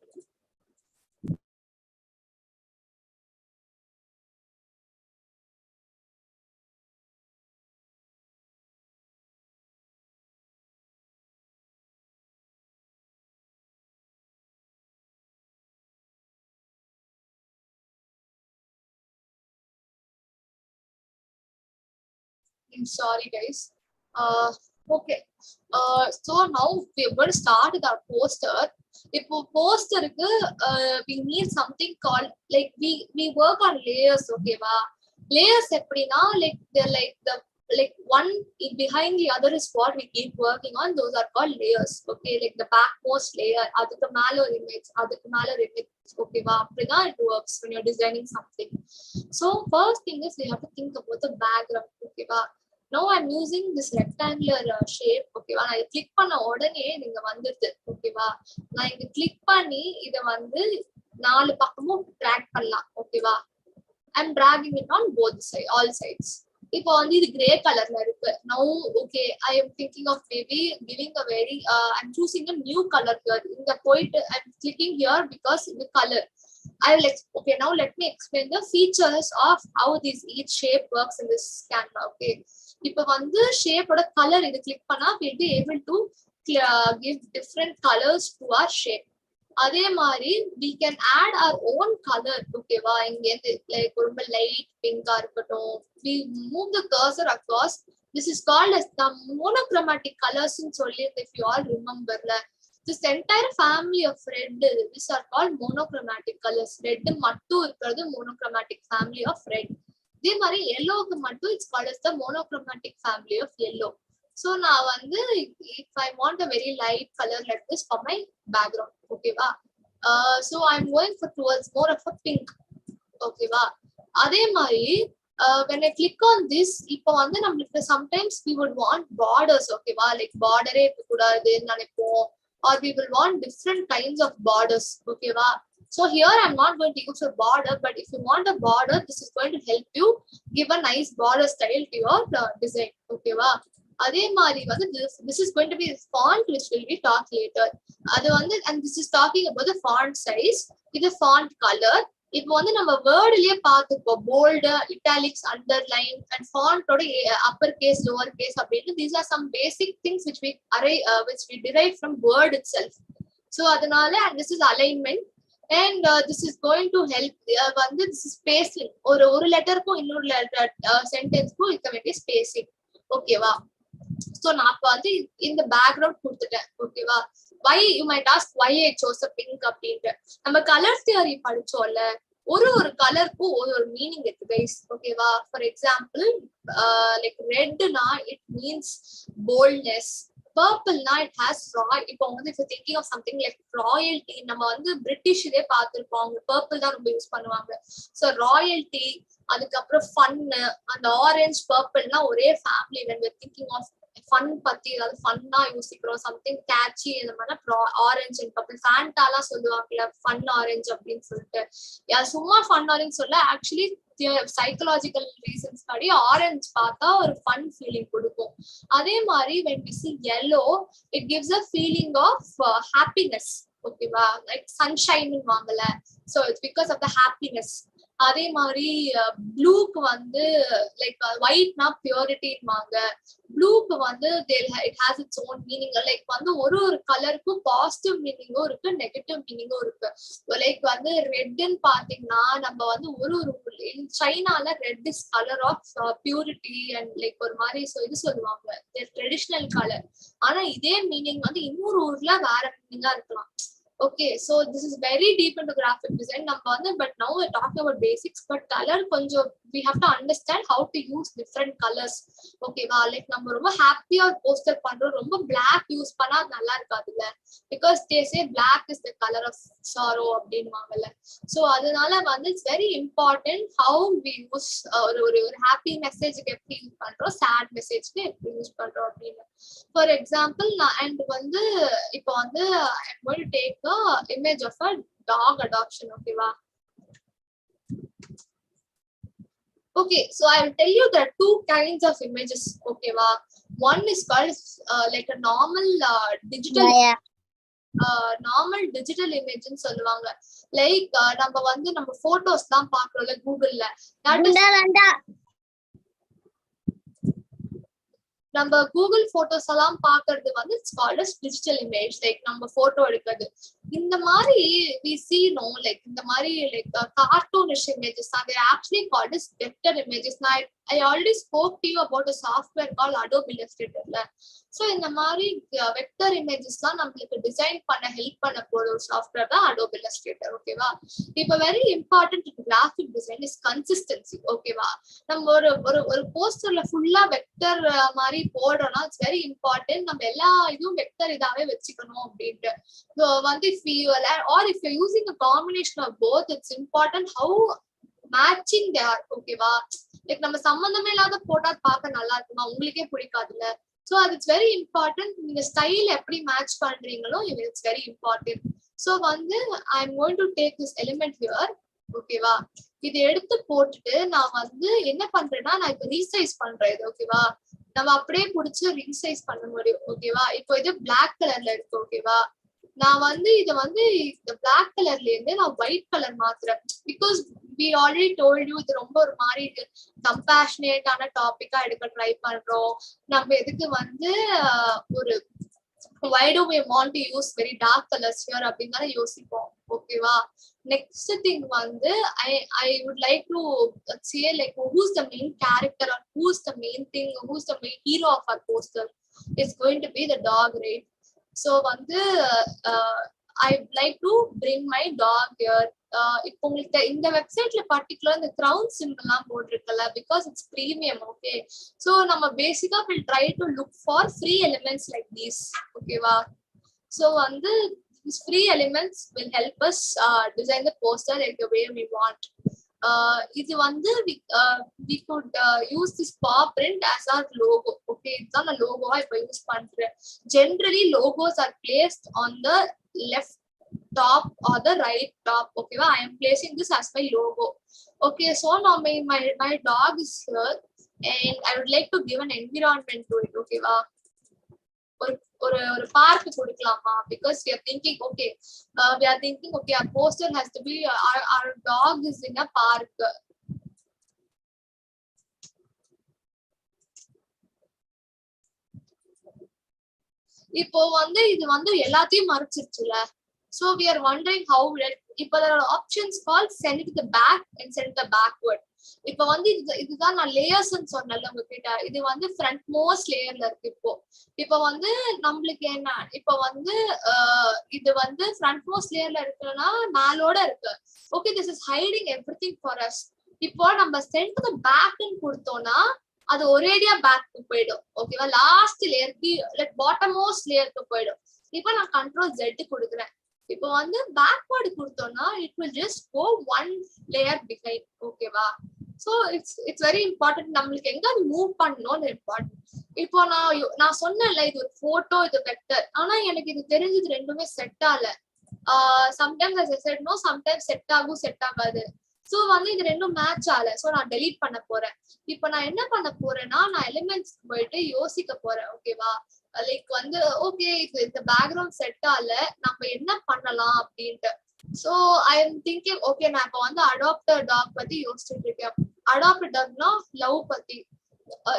I'm sorry guys. Okay. So now we're going to start with our poster. இப்போ போஸ்டருக்கு we need something called like we work on layers. ஓகேவா? layers எப்படின்னா like the like one behind the other is what we keep working on. Those are called layers. Okay, like the backmost layer, அதுக்கு மேல ஒரு image, அதுக்கு மேல ஒரு image. ஓகேவா? அப்படிதான் it works when you're designing something. So first thing is we have to think about the background. ஓகேவா? Now I'm using this rectangular shape. ஓகேவா? நான் இதை கிளிக் பண்ண உடனே நீங்க வந்துருது. ஓகேவா? நான் இங்க கிளிக் பண்ணி இதை வந்து 4 பக்கமும் ட்ராக் பண்ணலாம். ஓகேவா? I'm dragging it on both sides, all sides. இப்போ வந்து இது கிரே கலர்ல இருக்கு. Now okay, I am thinking of maybe giving a very I'm choosing a new color here. இங்க போயிட்டு I'm clicking here because the color I will okay, now let me explain the features of how each shape works in this Canva. Okay, இப்போ வந்து shape oda color இது click பண்ணா we'll be able to give different colors to our shape. அதே மாதிரி we can add our own color. ஓகேவா? இங்க இருந்து like ரொம்ப லைட் பிங்கா இருக்கட்டும். we move the cursor across. This is called as the monochromatic colors ன்னு சொல்லி if you all remember this entire family of red, these are called monochromatic colors. Red மட்டும் இருக்கிறது monochromatic family of red. இதே மாதிரி yellowக்கு மட்டும் it's called as the monochromatic family of yellow. So நான் வந்து if I want a very light color like this for my background. ஓகேவா? So I'm going for towards more of a pink. ஓகேவா? அதே மாதிரி when I click on this, இப்போ வந்து நம்மளுக்கு sometimes we would want borders. ஓகேவா? like border இருக்க கூடாதுன்னு நினைப்போம், or we will want different kinds of borders. ஓகேவா? So here I'm not going to use a border, but if you want a border, this is going to help you give a nice border style to your design. ஓகேவா? அதே மாதிரி வந்து this is going to be font which will be talked later. அது வந்து and this is talking about the font size, இது font color. இப்போ வந்து நம்ம வேர்ட்லயே பார்த்துப்போம் bold, italics, underline and font ஓட upper case, lower case அப்படின்னு. These are some basic things which we derive from word itself. So அதனால and this is alignment and this is going to help வந்து this is spacing. ஒரு லெட்டருக்கும் இன்னொரு சென்டென்ஸ்க்கும் இருக்க வேண்டிய spacing. ஓகேவா? So நான் அப்ப வந்து இந்த பேக்ரவுண்ட் கொடுத்துட்டேன். ஓகேவா? why you might ask why I chose a pink அப்படின்ட்டு. நம்ம கலர் தியரி படிச்சோம்ல, ஒரு கலருக்கும் ஒரு மீனிங் இருக்கு கைஸ். ஓகேவா? ஃபார் எக்ஸாம்பிள் லைக் ரெட்னா இட் மீன்ஸ் போல்ட்னஸ். பர்பிள்னா இட் ஹாஸ் இப்போ வந்து if you're thinking of something like royalty, நம்ம வந்து பிரிட்டிஷ் இதே பார்த்திருப்போம், அவங்க பர்பிள் தான் ரொம்ப யூஸ் பண்ணுவாங்க. ஸோ ராயல்டி, அதுக்கப்புறம் ஃபன்னு, அந்த ஆரஞ்ச் பர்பிள்னா ஒரே family. when we're thinking of fun பத்தி ஏதாவது ஃபன்னா யோசிக்கிறோம், சம்திங் கேட்சி, இந்த மாதிரி ஆரஞ்ச் அண்ட் பர்பிள். ஃபேண்டாலாம் சொல்லுவாங்கல்ல ஃபன் ஆரஞ்ச் அப்படின்னு சொல்லிட்டு. சும்மா ஃபன் ஆரஞ்ச் சொல்ல, ஆக்சுவலி சைக்கலாஜிக்கல் ரீசன்ஸ் படி ஆரஞ்ச் பார்த்தா ஒரு ஃபன் ஃபீலிங் கொடுக்கும். அதே மாதிரி when we see yellow, it gives a feeling of happiness. ஓகேவா? லைக் சன்ஷைன் வாங்கல, so it's because of the happiness. அதே மாதிரி ப்ளூக்கு வந்து லைக் ஒயிட்னா பியூரிட்டின்வாங்க. ப்ளூக்கு வந்து it has its own meaning. Like வந்து ஒரு கலருக்கும் பாசிட்டிவ் மீனிங்கும் இருக்கு, நெகட்டிவ் மீனிங்கும் இருக்கு. லைக் வந்து ரெட்ன்னு பாத்தீங்கன்னா நம்ம வந்து ஒரு சைனால red is colour of purity and like ஒரு மாதிரி இது சொல்லுவாங்க, ட்ரெடிஷனல் கலர். ஆனா இதே மீனிங் வந்து இன்னொரு ஊர்ல வேற மீனிங்கா இருக்கலாம். Okay, so this is very deep into graphic design. But now we're talking about basics. But color, we have to understand how to use different colors. Okay, like we are happy or poster pandro black use panna nalla irukadilla, because they say black is the color of sorrow abdinvaangala. So adanal it's very important how we use or happy message ku eppadi use pandro, sad message ku eppadi use pandro abdina. For example, and vandu ipo vandu I'm going to take the image of a dog adoption. Okay, so I will tell you there are two kinds of images. Okay, one is called like a normal digital normal digital image ன்னு சொல்லுவாங்க. Like நம்ம வந்து நம்ம photos தான் பாக்குறோம்ல கூகுள்ல, நம்ம Google photos எல்லாம் பாக்குறது வந்து it's called as digital image. Like நம்ம போட்டோ எடுக்கிறது. இந்த மாதிரி we see no like இந்த மாதிரி like cartoonish images and they actually called as vector images. Now I already spoke to you about a software called Adobe Illustrator. So இந்த மாதிரி vector images தான் நம்மளுக்கு டிசைன் பண்ண ஹெல்ப் பண்ண போற ஒரு சாஃப்ட்வேர் தான் Adobe Illustrator. ஓகேவா? இப்போ very important graphic design is consistency. ஓகேவா? நம்ம ஒரு ஒரு ஒரு போஸ்டர்ல ஃபுல்லா வெக்டர் மாதிரி போடுறோம்னா இட்ஸ் வெரி இம்பார்ட்டன்ட் நம்ம எல்லா இதுவும் வெக்டர் இதாவே வச்சுக்கணும் அப்படின்ட்டு. ஸோ வந்து if you're using a combination of both, it's important how matching they are. ஓகேவா? லைக் நம்ம சம்பந்தமே இல்லாத போட்டா பார்க்க நல்லா இருக்குமா, உங்களுக்கே பிடிக்காதுல்ல. ஸோ அது இட்ஸ் வெரி இம்பார்ட்டன்ட். நீங்க ஸ்டைல் எப்படி மேட்ச் பண்றீங்களோ இட்ஸ் வெரி இம்பார்ட்டன்ட். ஸோ வந்து I am going to take this element here. ஓகேவா? இது எடுத்து போட்டுட்டு நான் வந்து என்ன பண்றேன்னா நான் இப்போ ரீசைஸ் பண்றேன் இது. ஓகேவா? நம்ம அப்படியே பிடிச்சி ரீசைஸ் பண்ண முடியும். ஓகேவா? இப்போ இது பிளாக் கலர்ல இருக்கு. ஓகேவா? நான் வந்து இதை வந்து இந்த பிளாக் கலர்ல இருந்து நான் ஒயிட் கலர் மாத்துறேன். Because we already told you இது ரொம்ப ஒரு மாதிரி கம்பேஷனேட்டான டாபிக்கா எடுக்க ட்ரை பண்றோம். நம்ம எதுக்கு வந்து ஒரு why do we want to use very dark colors here அப்படிங்கறத யோசிப்போம். ஓகேவா? நெக்ஸ்ட் திங் வந்து I would like to say like who's the main character or who's the main thing, who's the main hero of our poster. It's going to be the dog, right? So வந்து I like to bring my dog here. இப்போ உங்களுக்கு இந்த வெப்சைட்ல particular இந்த crown simple எல்லாம் போட்டிருக்கல because it's premium. Okay, so நம்ம பேசிக்கா will try to look for free elements like these. ஓகேவா? ஸோ வந்து these free elements will help us design the poster like the way we want. இது வந்து we could use this paw print as our logo. Okay, இதுதான் நான் லோகோவா இப்போ use பண்றேன். Generally logos are placed on the left top or the right top. Okay, I am placing this as my logo. Okay, so now my dog is here and I would like to give an environment to it. Okay, ஒரு park கொடுக்கலாமா? because we are thinking okay our poster has to be our dog is in a park. இப்போ வந்து இது வந்து எல்லாத்தையும் மறைச்சிருச்சுல. so we are wondering how இப்போ there are options called send it to the back and send it backward. இப்போ வந்து இதுதான் நான் லேயர்ஸ் சொன்னேன்ல உங்ககிட்ட. இது வந்து ஃப்ரண்ட் மோஸ்ட் லேயர்ல இருக்கு. இப்போ வந்து நம்மளுக்கு என்ன, இப்போ வந்து இது வந்து ஃப்ரண்ட் மோஸ்ட் லேயர்ல இருக்குன்னா மேலோட இருக்கு. Okay, this is hiding everything for us. இப்போ நம்ம சென்ட் டு தி பேக்னு கொடுத்தோம்னா அது ஒரேடியா பேக்கு போயிடும். ஓகேவா? லாஸ்ட் லேயருக்கு லைக் பாட்டம் மோஸ்ட் லேயருக்கு போயிடும். இப்போ நான் கண்ட்ரோல் Z கொடுக்குறேன். இப்போ வந்து பேக்வர்டு கொடுத்தோம்னா it will just go one layer behind. ஓகேவா? So it's very important. நம்மளுக்கு எங்க மூவ் பண்ணணும்னு இம்பார்ட்டன்ட். இப்போ நான் சொன்னேன்ல இது ஒரு போட்டோ, இது வெக்டர். ஆனா எனக்கு இது தெரிஞ்சது ரெண்டுமே செட் ஆகல. Sometimes as I said no, sometimes set ஆகும் செட் ஆகாது. ஸோ வந்து இது ரெண்டும் மேட்ச் ஆகல. ஸோ நான் டெலீட் பண்ண போறேன். இப்போ நான் என்ன பண்ண போறேன்னா நான் எலிமெண்ட்ஸ் போயிட்டு யோசிக்க போறேன். ஓகேவா? லைக் வந்து ஓகே இது இந்த பேக்ரவுண்ட் செட் ஆகல, நம்ம என்ன பண்ணலாம் அப்படின்ட்டு. So I am thinking okay நான் இப்போ வந்து அடாப்டர் டாக் பத்தி யோசிச்சுட்டு இருக்கேன். அடாப்டர் டாக்னா லவ் பத்தி.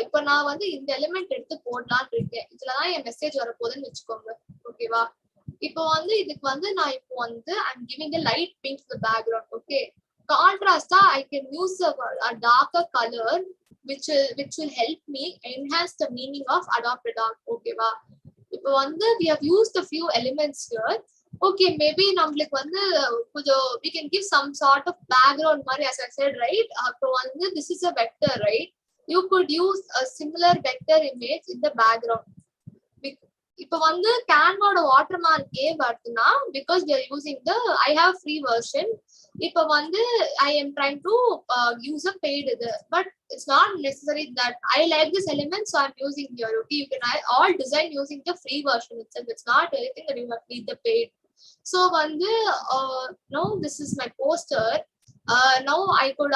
இப்போ நான் வந்து இந்த எலிமெண்ட் எடுத்து போடலான்னு இருக்கேன். இதுலதான் என் மெசேஜ் வரப்போகுதுன்னு வச்சுக்கோங்க. ஓகேவா? இப்போ வந்து இதுக்கு வந்து நான் இப்போ வந்து I'm giving a light pink to the background. Okay, கான்ட்ராஸ்டா I can use a darker color which will help me enhance the meaning of adopt a dog. ஓகேவா? இப்போ வந்து we have used a few elements here. Okay, maybe நம்மளுக்கு வந்து கொஞ்சம் we can give some sort of background மாதிரி as I said, right? அப்போ வந்து this is a vector, right? You could use a similar vector image in the background. இப்போ வந்து கேன்வாவோட watermark ஏன் வருதுன்னா because we are using the I have free version. இப்போ வந்து I am trying to use a paid இது, but it's not necessary that I like this element so I'm using here. Okay, you can all design using the free version itself. It's not anything that you need the paid. So வந்து now this is my poster. Now I could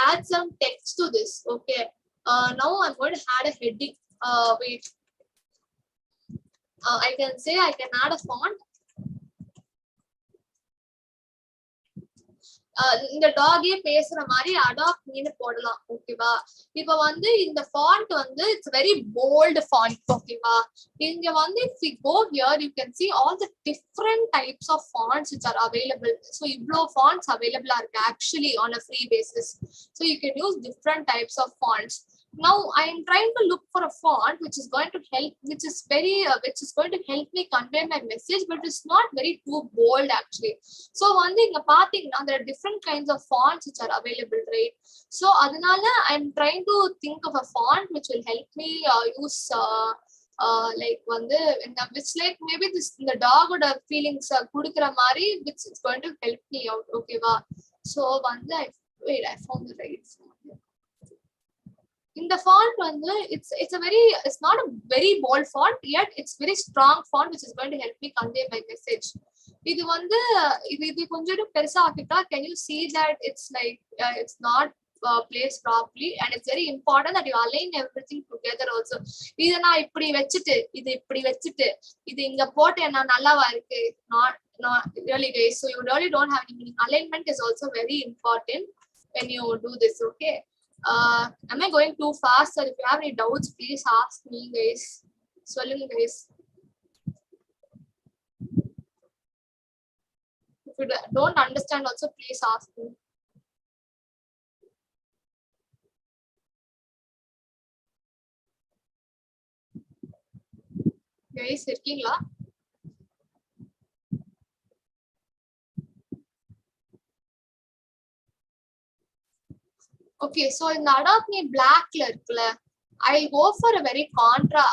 add some text to this. Okay, now I'm going to add a heading. Wait, I can say I can add a font. இந்த டாகே பேசுற மாதிரி adapt மீனு போடலாம். ஓகேவா? இப்ப வந்து இந்த font வந்து இட்ஸ் வெரி போல்ட் ஃபாண்ட். ஓகேவா? இங்க வந்து if we go here you can see all the different types of fonts which are available. So இவ்ளோ fonts available are actually on a free basis. So you can use different types of fonts. Now I am trying to look for a font which is going to help, which is going to help me convey my message, but it's not very too bold actually. So வந்து இங்க பாத்தீங்கன்னா there are different kinds of fonts which are available, right? So அதனால I am trying to think of a font which will help me use like வந்து which like maybe this the dog oda feelings குடுக்குற மாதிரி which is going to help me out. ஓகேவா? So வந்து I found the right font. In the font வந்து it's not a very bold font, yet it's very strong font which is going to help me convey my message. இது வந்து இது கொஞ்சம் பெருசா ஆக்கிட்டா can you see that it's like it's not placed properly, and it's very important that you align everything together also. இத நான் இப்படி வெச்சிட்டு இது இங்க போட்டு என்ன நல்லாவா இருக்கு? not really guys. So you really don't have any meaning. Alignment is also very important when you do this. Okay. Am I going too fast, or if you have any doubts please ask me guys. Solunga guys. If you don't understand also please ask me. Guys இருக்கீங்களா? Okay, so in the adopt me black இருக்குல, I will go for a very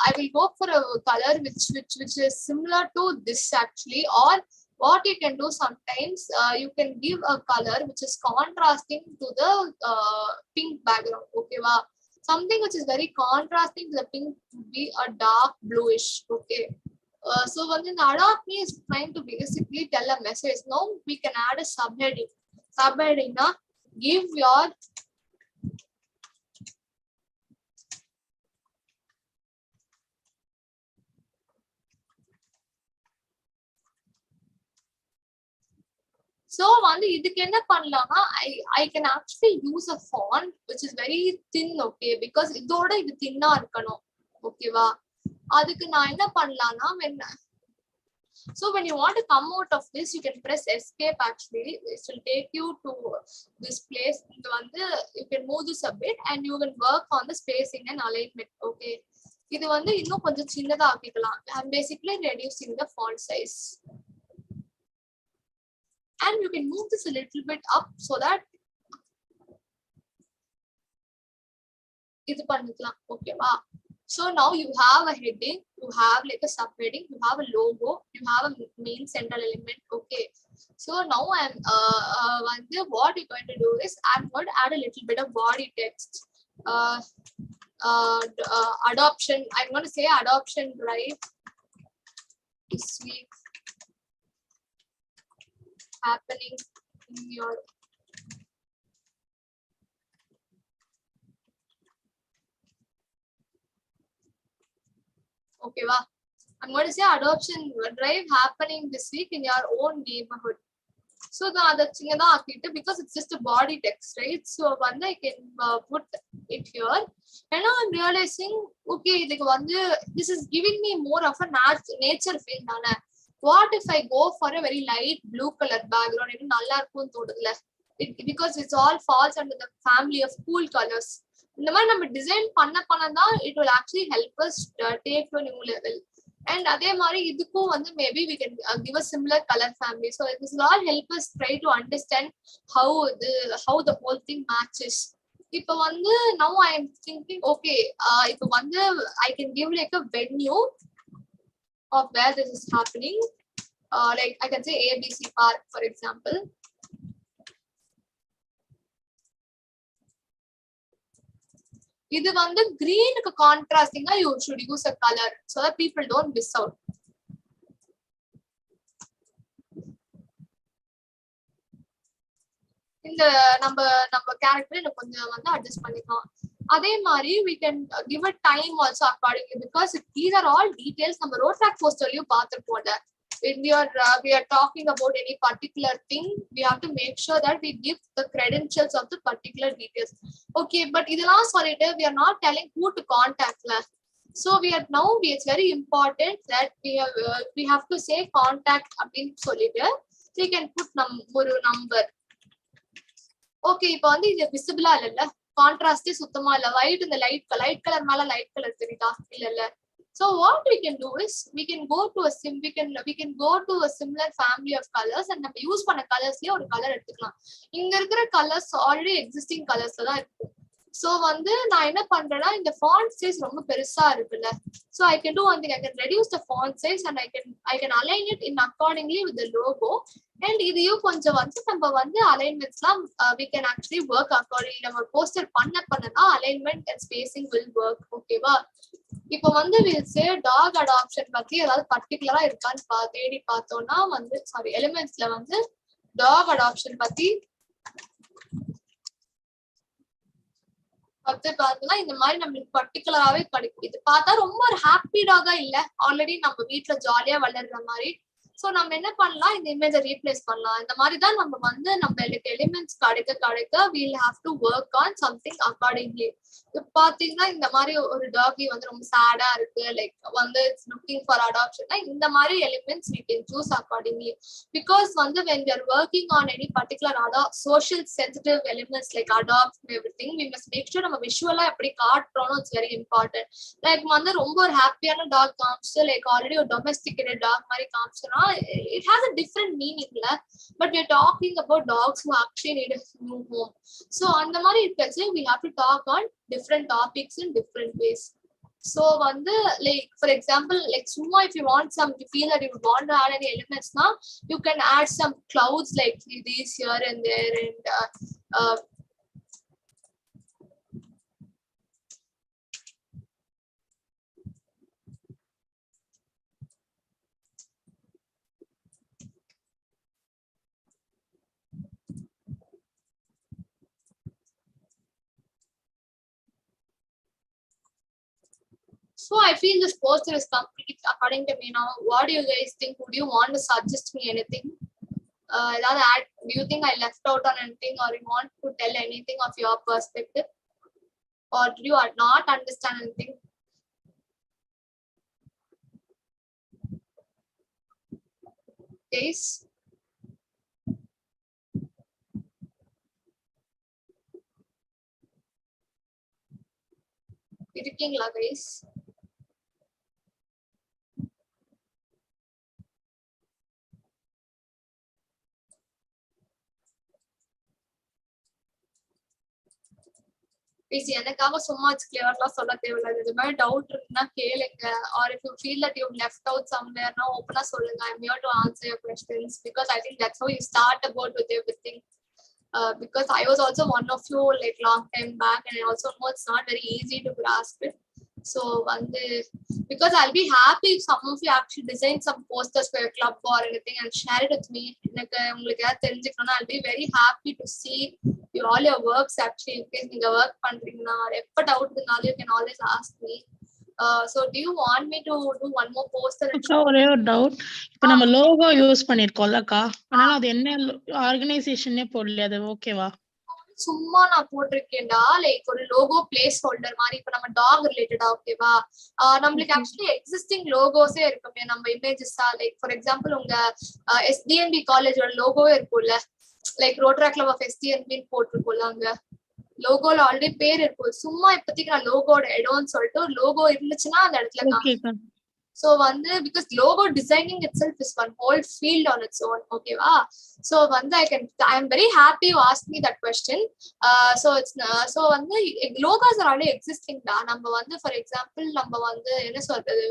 I will go for a color which is similar to this actually. Or what you can do sometimes, you can give a color which is contrasting to the pink background. Okay va? Something which is very contrasting to the pink would be a dark bluish. Okay. So when the adopt me is trying to basically tell a message. Now we can add a subheading. Subheading na, give your so வந்து இதுக்கு என்ன பண்ணலாம்னா I can actually use a font which is very thin. Okay, because இதோட இது thin-ஆ இருக்கணும். ஓகேவா? அதுக்கு நான் என்ன பண்ணலாம்னா when you want to come out of this you can press escape. Actually it will take you to this place. இங்க வந்து you can move this a bit and you will work on the spacing and alignment. Okay, இது வந்து இன்னும் கொஞ்சம் சின்னதா ஆக்கிக்கலாம். I'm basically reducing the font size. And you can move this a little bit up so that இது பண்ணிக்கலாம். ஓகேவா? So now you have a heading, you have like a subheading, you have a logo, you have a main central element. Okay, so now I'm what you're going to do is I'm going to add a little bit of body text. Adoption, I'm going to say adoption drive this week happening in your okay va? I'm going to say adoption drive happening this week in your own neighborhood. So that's because it's just a body text, right? So one I can put it here, and now I'm realizing okay this is giving me more of a nature feel. What if I go for a very light blue color background? It nalla irukkum thodudla, because it's all falls under the family of cool colors. இந்த மாதிரி நம்ம design பண்ணதான் it will actually help us take to a new level. And அதே மாதிரி இதுக்கும் maybe we can give a similar color family. So this will all help us try to understand how the whole thing matches. இப்போ now I am thinking okay, இப்போ I can give like a venue of where this is happening. Like I can say ABC Park for example. இது green க்கு contrasting you should use a color so that people don't miss out. இந்த நம்ம character கொஞ்சம் adjust பண்ணிக்கலாம். அதே மாதிரி we can give a time also accordingly, because these are all details நம்ம road track posterலயும் பார்த்திருப்போம்ல. when we are talking about any particular thing, we have to make sure that we give the credentials of the particular details. Okay, but idella solite we are not telling who to contact la. So it's very important that we have to say contact அப்படினு சொல்லிட்டு we can put ஒரு number. Okay, இப்போ வந்து இது விசிபிளா இல்ல, கான்ட்ராஸ்டே சுத்தமா இல்ல, white இந்த லைட் கலர் மேல லைட் கலர் தெரியுதா இல்ல. So what we can do is we can go to a similar family of colors and நம்ம யூஸ் பண்ண கலர்ஸ்லயே ஒரு கலர் எடுத்துக்கலாம். இங்க இருக்கிற கலர்ஸ் ஆல்ரெடி எக்ஸிஸ்டிங் கலர்ஸ்ல தான் இருக்கு. So வந்து நான் என்ன பண்றேன்னா இந்த font size ரொம்ப பெருசா இருக்குல்ல, so I can do one thing, I can reduce the font size and I can align it in accordingly with the logo. And இதையும் கொஞ்சம் வந்து நம்ம வந்து அலைன்மெண்ட்ஸ்லாம் we can actually work accordingly. நம்ம போஸ்டர் பண்ணனா alignment and spacing will work. ஓகேவா? இப்போ வந்து we'll say dog adoption பத்தி ஏதாவது பர்టిక్యులரா இருக்கான்னு தேடி பார்த்தோம்னா வந்து எலிமெண்ட்ஸ்ல வந்து dog adoption பத்தி பார்த்தோம்னா இந்த மாதிரி நம்மளுக்கு பர்టిక్యులராவே கிடைக்கும். இது பார்த்தா ரொம்ப ஒரு ஹாப்பி டாகா இல்ல, ஆல்ரெடி நம்ம வீட்டுல ஜாலியா வளர்ற மாதிரி. சோ நம்ம என்ன பண்ணலாம், இந்த இமேஜை ரீப்ளேஸ் பண்ணலாம். இந்த மாதிரி தான் நம்ம வந்து நம்மளுக்கு எலிமெண்ட்ஸ் கிடைக்க we'll have to work on something accordingly. இப்போ பாத்தீங்கன்னா இந்த மாதிரி ஒரு டாகி வந்து ரொம்ப சேடா இருக்கு, லைக் வந்து இட்ஸ் லுக்கிங் ஃபார் அடாப்ஷன்னா இந்த மாதிரி elements we can choose accordingly. Because வந்து when we are working on any particular social sensitive elements like adopt and everything, we must make sure நம்ம விஷுவலா எப்படி காட்டுறோம்னு it's very important. லைக் வந்து ரொம்ப ஒரு ஹாப்பியான talk காமிச்சு லைக் ஆல்ரெடி ஒரு domesticated talk மாதிரி காமிச்சோம்னா it has a different meaning la, but we are talking about dogs who actually need a new home. So அந்த மாதிரி இருக்கச்சு we have to talk on different topics in different ways. So வந்து like for example like summa if you want some, you feel that you want to add any elements now, you can add some clouds like these here and there, and so I feel this poster is complete according to me now. What do you guys think? Would you want to suggest me anything? Do you think I left out on anything, or you want to tell anything of your perspective, or do you not understand anything? Guys, இருக்கீங்களா guys? Please எனக்காக சும்மா கிளியர்லாம் சொல்ல தேவையில்லை. இது மாதிரி doubt இருக்குன்னா கேளுங்க, or if you feel that you've left out somewhere now open சொல்லுங்க. I'm here to answer your questions because I think that's how you start about with everything. Because I was also one of you like long time back, and I also know it's not very easy to grasp it. So because I'll be happy if some of you actually design some posters for your club or anything and share it with me. I'll be very happy to see all your works actually. In case you work pandringna or effa doubt irundhalum, you can always ask me. So do you want me to do one more poster? ஒரே ஒரு doubt, இப்போ நம்ம logo use பண்ணிருக்கோம்லக்கா, அதனால அது என்ன ஆர்கனைசேஷனே போடல, அது ஓகேவா? சும்மா நான் போட்டிருக்கேன்டா லைக் ஒரு லோகோ பிளேஸ் ஹோல்டர் மாதிரி. இப்ப நம்ம டாக் ரிலேட்டடா ஓகேவா, நம்மளுக்கு ஆக்சுவலி எக்ஸிஸ்டிங் லோகோஸே இருக்குமே நம்ம இமேஜஸா. லைக் ஃபார் எக்ஸாம்பிள் உங்க SDNB காலேஜோட லோகோவே இருக்கும்ல, like rotary club of SDNB போட்டிருக்கோம்ல, அங்க லோகோல ஆல்ரெடி பேர் இருக்கும். சும்மா இப்போதைக்கு நான் லோகோட இடம்னு சொல்லிட்டு ஒரு லோகோ இருந்துச்சுன்னா அந்த இடத்துல so வந்து because logo designing itself is one whole field on its own. Okay va, so வந்து I am very happy you asked me that question. So it's so வந்து logos are already existing da. நம்ம வந்து for example நம்ம வந்து என்ன சொல்றது,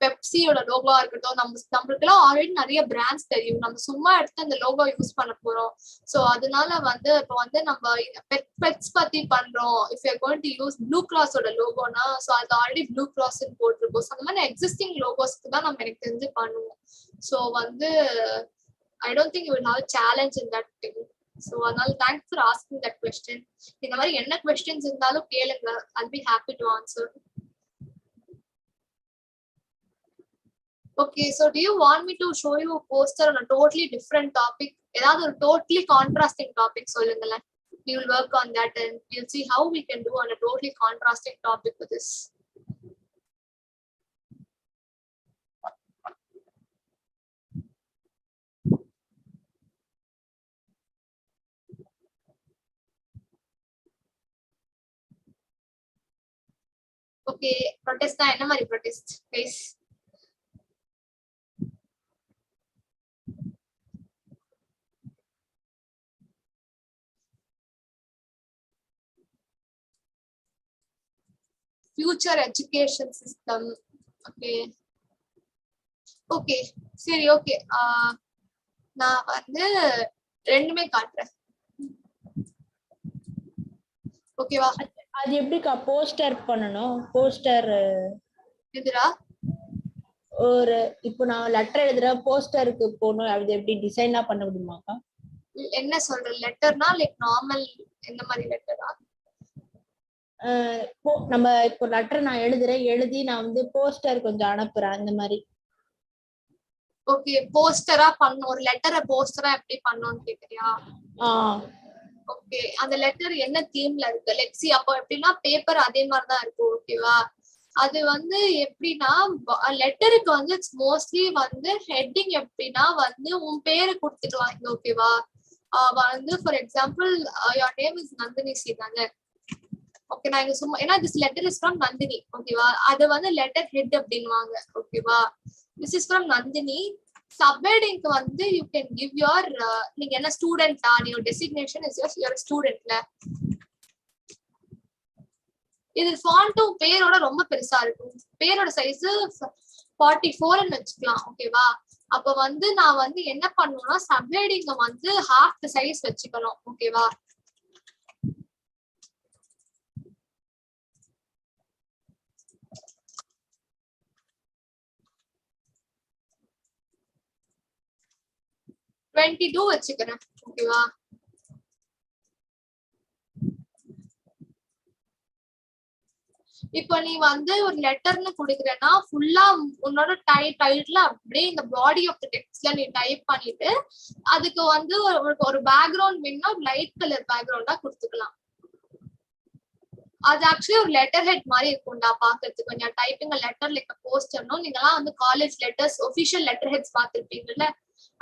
பெப்சியோட லோகோவா இருக்கட்டும், நம்மளுக்குலாம் already நிறைய பிராண்ட்ஸ் தெரியும், நம்ம சும்மா எடுத்து அந்த லோகோ யூஸ் பண்ண போறோம். ஸோ அதனால வந்து இப்போ வந்து நம்ம பெட்ஸ் பத்தி பண்றோம், if you are going to use blue கிராஸோட லோகோனா ஸோ அது ஆல்ரெடி ப்ளூ கிராஸ் போட்டிருக்கோம். ஸோ அந்த மாதிரி எக்ஸிஸ்டிங் லோகோஸ்க்கு தான் நம்ம எனக்கு தெரிஞ்சு பண்ணுவோம். ஸோ வந்து I don't think you will have a challenge in that thing. So அதனால thanks for asking that question. இந்த மாதிரி என்ன questions இருந்தாலும் கேளுங்க, I'll be happy to answer. Okay, so do you want me to show you a poster on a totally different topic? Another totally contrasting topic, solungalan. We will work on that and we'll see how we can do on a totally contrasting topic with this. Okay, protest na enna mari protest, guys? Future education system. Okay. Okay, சரி okay. நான் வந்து ரெண்டுமே காட்டுறேன். ஓகேவா? அது எப்படிக்கா poster பண்ணணும்? Poster எதுடா? ஒரு இப்போ நான் லெட்டர் எழுதுற போஸ்டருக்கு போகணும், அது எப்படி டிசைனா பண்ண முடியுமாக்கா? என்ன சொல்ற? லெட்டர்னா லைக் நார்மல் எந்த மாதிரி லெட்டரா? நம்ம இப்போ லெட்டர் நான் எழுதுறேன், எழுதி நான் வந்து போஸ்டர் கொஞ்சம் அனுப்புறேன் அந்த மாதிரி. ஓகே, போஸ்டரா பண்ணனும். ஒரு லெட்டரை போஸ்டரா எப்படி பண்ணனும்னு கேக்குறியா? ஓகே, அந்த லெட்டர் என்ன தீம்ல இருக்கு? Let's see. அப்போ எப்படின்னா பேப்பர் அதே மாதிரி தான் இருக்கும். ஓகேவா? அது வந்து எப்படின்னா லெட்டருக்கு வந்து மோஸ்ட்லி வந்து ஹெட்டிங் எப்படின்னா வந்து உன் பேரை கொடுத்துடுவாங்க. ஓகேவா? வந்து for example your name is Nandini தானே. ஓகே, நான் இங்க சும்மா ஏன்னா this letter is from Nandini. ஓகேவா? அது வந்து லெட்டர் ஹெட் அப்படின்வாங்க. ஓகேவா? this is from Nandini. சப்ஹெட்டிங்க்கு வந்து you can give your நீங்க என்ன ஸ்டூடெண்டா, your designation is your ஸ்டூடெண்ட்ல. இது ஃபாண்ட்டும் பேரோட ரொம்ப பெருசா இருக்கும். பேரோட சைஸ் 44 ன்னு வச்சுக்கலாம். ஓகேவா? அப்ப வந்து நான் வந்து என்ன பண்ணுவேன்னா சப்ஹெட்டிங்க வந்து half the size வச்சுக்கணும். ஓகேவா? $22 வச்சுக்கிறேன். ஓகேவா? இப்போ நீ வந்து ஒரு லெட்டர்னு குடுக்குறேன்னா ஃபுல்லா உன்னோட டைட்டில் அப்படியே இந்த பாடி ஆஃப் தி டெக்ஸ்ட்ல நீ டைப் பண்ணிட்டு அதுக்கு வந்து ஒரு பேக்ரவுண்ட் வேணும்னா லைட் கலர் பேக்ரவுண்டா கொடுத்துக்கலாம். அது ஆக்சுவலி ஒரு லெட்டர் ஹெட் மாதிரி இருக்கும்டா பாக்குறதுக்கு. கொஞ்சம் டைப்பிங் லெட்டர் லைக் போஸ்டர்னும் நீங்கலாம் வந்து college letters official letter heads பார்த்துருப்பீங்கல்ல,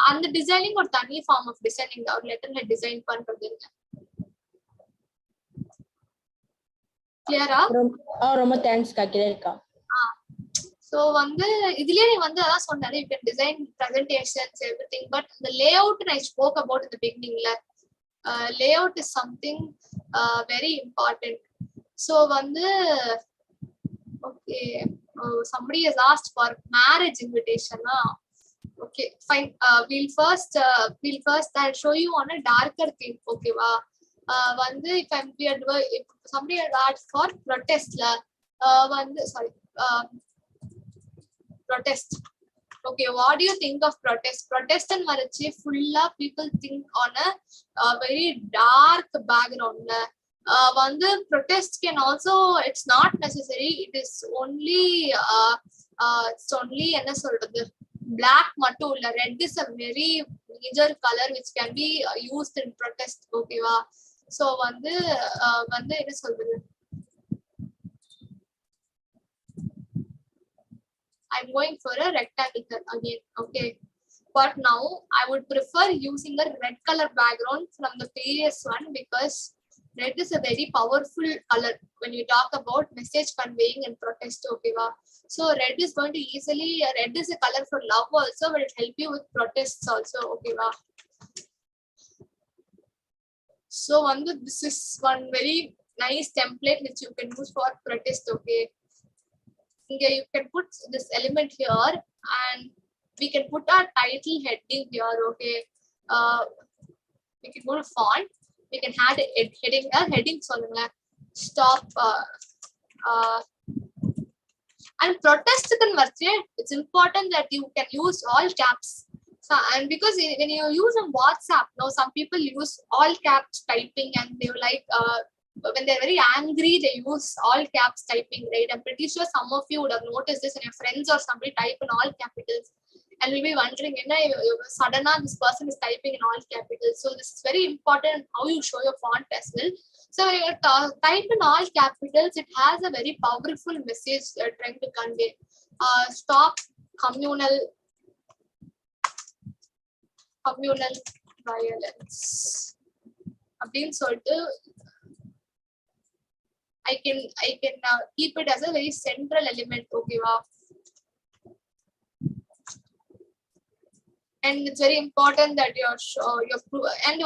அந்த டிசைனிங் ஒரு தனி ஃபார்ம் ஆஃப் டிசைனிங் ஒரு லெட்டர் ஹெட் டிசைன் பண்றது. கிளியரா? ரொம்ப தேங்க்ஸ்க்கா. கிளியர்க்கா. சோ வந்து இதுலயே நீ வந்து அதான் சொன்னாரு you can design presentations everything, but the layout I spoke about in the beginningல layout is something very important. So வந்து okay, somebody has asked for marriage invitation. Okay, fine. We'll first I'll show you on a darker theme. Okay va? வந்து if somebody has asked for protestல வந்து sorry protest. Okay, what do you think of protest? Protest and marichi fulla people think on a very dark background. Vandu protest can also, it's not necessary, it is only it's only enna solradhu black mattu illa, red is a very major color which can be used in protest. Okay va? So vandu enna solradhu, I'm going for a rectangle again. Okay, but now I would prefer using a red color background from the previous one because red is a very powerful color when you talk about message conveying and protest. Okay va? So red is going to easily, red is a color for love also, but it help you with protests also. Okay va? So this is one very nice template which you can use for protest. Okay, you can put this element here and we can put our title heading here. Okay, we can go to font, we can add a heading solunga stop and protest can varche. It's important that you can use all caps. So, and because when you use on WhatsApp now, some people use all caps typing and they like when they're very angry, they use all caps typing, right? I'm pretty sure some of you would have noticed this, and your friends or somebody type in all capitals, and will be wondering, suddenly this person is typing in all capitals. So this is very important how you show your font as well. So when you type in all capitals, it has a very powerful message trying to convey. Stop communal violence. அப்படின்னு சொல்லிட்டு I can keep it as a very central element, okay? And it's very important that your and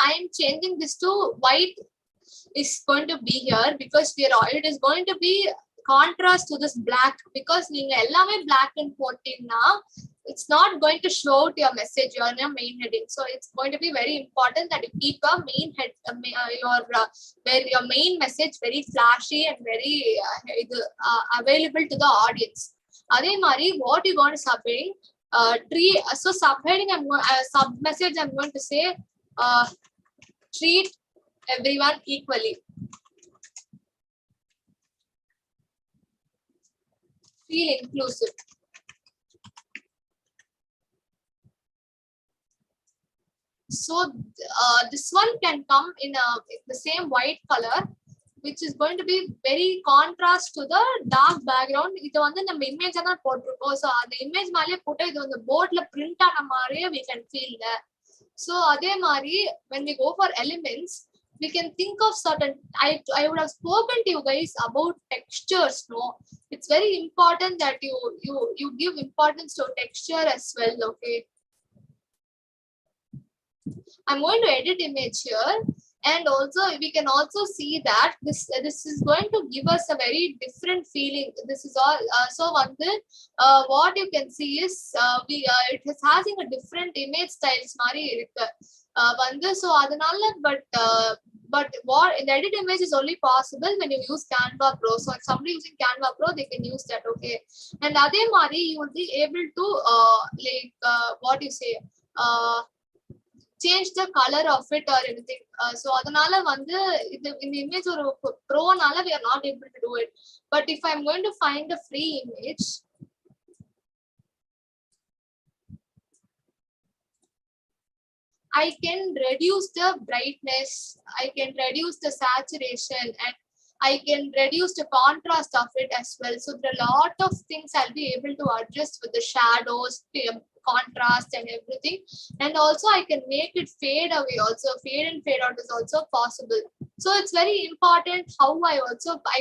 I am changing this to white is going to be here because it is going to be contrast to this black, because நீங்க எல்லாமே black and போட்டீங்கன்னா it's not going to show out your message, your main heading. So it's going to be very important that you keep a main head your main message very flashy and very available to the audience. அதே மாதிரி what you going to subheading so subheading sub message I'm going to say treat everyone equally. Feel inclusive. So this one can come in the same white color, which is going to be very contrast to the dark background. இது வந்து நம்ம image தான் போட்டுருக்கோம். So அந்த image மேலே போட்டு இது வந்து boardல print ஆன மாதிரியே we can feel that. So அதே மாதிரி when we go for elements, we can think of certain, I would have spoken to you guys about textures. No, it's very important that you give importance to texture as well. Okay, I'm going to edit image here, and also we can also see that this is going to give us a very different feeling. This is all so what you can see is it is having a different image styles mari irukku so adanal but what in the edit image is only possible when you use Canva Pro. So if somebody using Canva Pro, they can use that. Okay, and adhe mari you will be able to what you say change the color of it or anything. So adanal in the image or pro nala we are not able to do it. But if I'm going to find a free image, I can reduce the brightness, I can reduce the saturation, and I can reduce the contrast of it as well. So there are a lot of things I'll be able to adjust with the shadows, contrast and everything. And also I can make it fade away also. Fade and fade out is also possible. So it's very important how I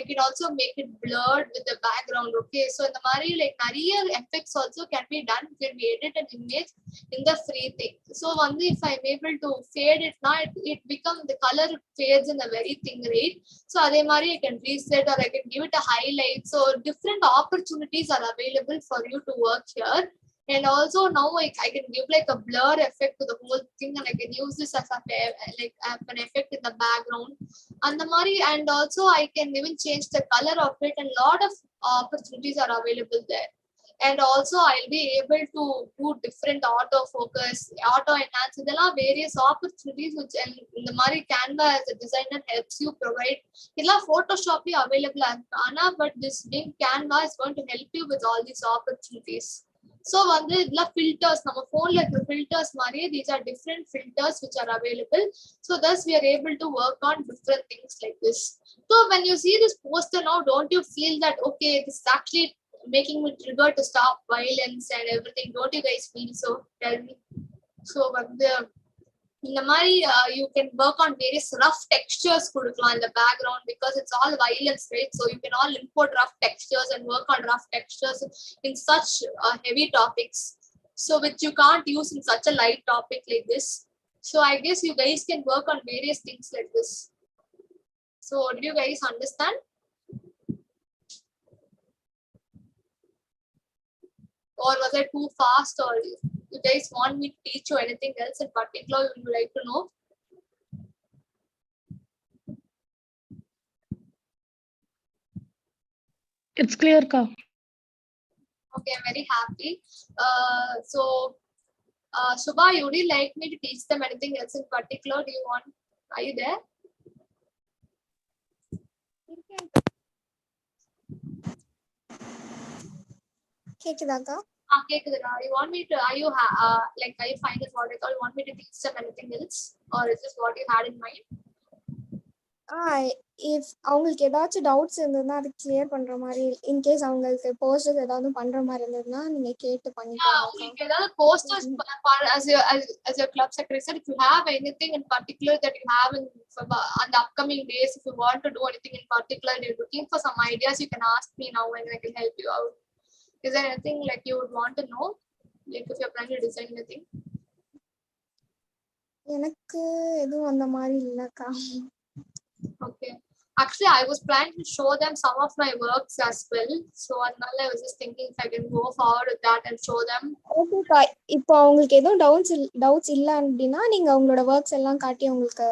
can also make it blurred with the background. Okay, so in the mari like nariya effects also can be done when we edit an image in the free thing. So if I'm able to fade it now, it becomes the color fades in a very thin rate. So adhe mari I can reset or I can give it a highlight. So different opportunities are available for you to work here. And also now I can give like a blur effect to the whole thing, and I can use this as an effect in the background and the mari. And also I can even change the color of it, and a lot of opportunities are available there. And also I'll be able to do different auto focus, auto enhance, there are various opportunities which in the mari Canva as a designer helps you provide. Illa Photoshop available ana, but this being Canva is going to help you with all these opportunities. So filters, நம்ம phone la filters mari, these are different filters which are available. So thus we are able to work on different things like this. So when you see this poster now, don't you feel that okay, this is actually making me trigger to stop violence and everything? Don't you guys feel so? Tell me. So in the mari you can work on various rough textures in the background, because it's all violence, right? So you can all import rough textures and work on rough textures in such heavy topics, so which you can't use in such a light topic like this. So I guess you guys can work on various things like this. So did you guys understand? Or was I too fast? Or you guys want me to teach you anything else in particular you would like to know? It's clear, Ka. Okay, I'm very happy. So Shubha, would you like me to teach them anything else in particular? Do you want? Are you there? கேக்குதாக்கா? கேக்குதுடா. You want me to, are you fine with what I thought? You want me to teach them anything else? Or is this what you had in mind? If அவங்களுக்கு ஏதாச்சும் doubts இருந்ததுன்னா அது clear பண்ற மாதிரி, in case அவங்களுக்கு posters ஏதாவது பண்ற மாதிரி இருந்ததுன்னா நீங்க கேட்டு பண்ணிக்கோங்க. உங்களுக்கு ஏதாவது posters as your club secretary said, if you have anything in particular that you have in on the upcoming days, if you want to do anything in particular, you're looking for some ideas, you can ask me now and I can help you out. Is there anything like you would want to know, like if you're planning to design anything? எனக்கு எதுவும் அந்த மாதிரி இல்லக்கா. Okay. Actually, I was planning to show them some of my works as well. So I was just thinking if I can go forward with that and show them. ஓகேக்கா, இப்போ அவங்களுக்கு எதுவும் doubts இல்ல அப்படின்னா நீங்க அவங்களோட ஒர்க்ஸ் எல்லாம் காட்டி அவங்களுக்கு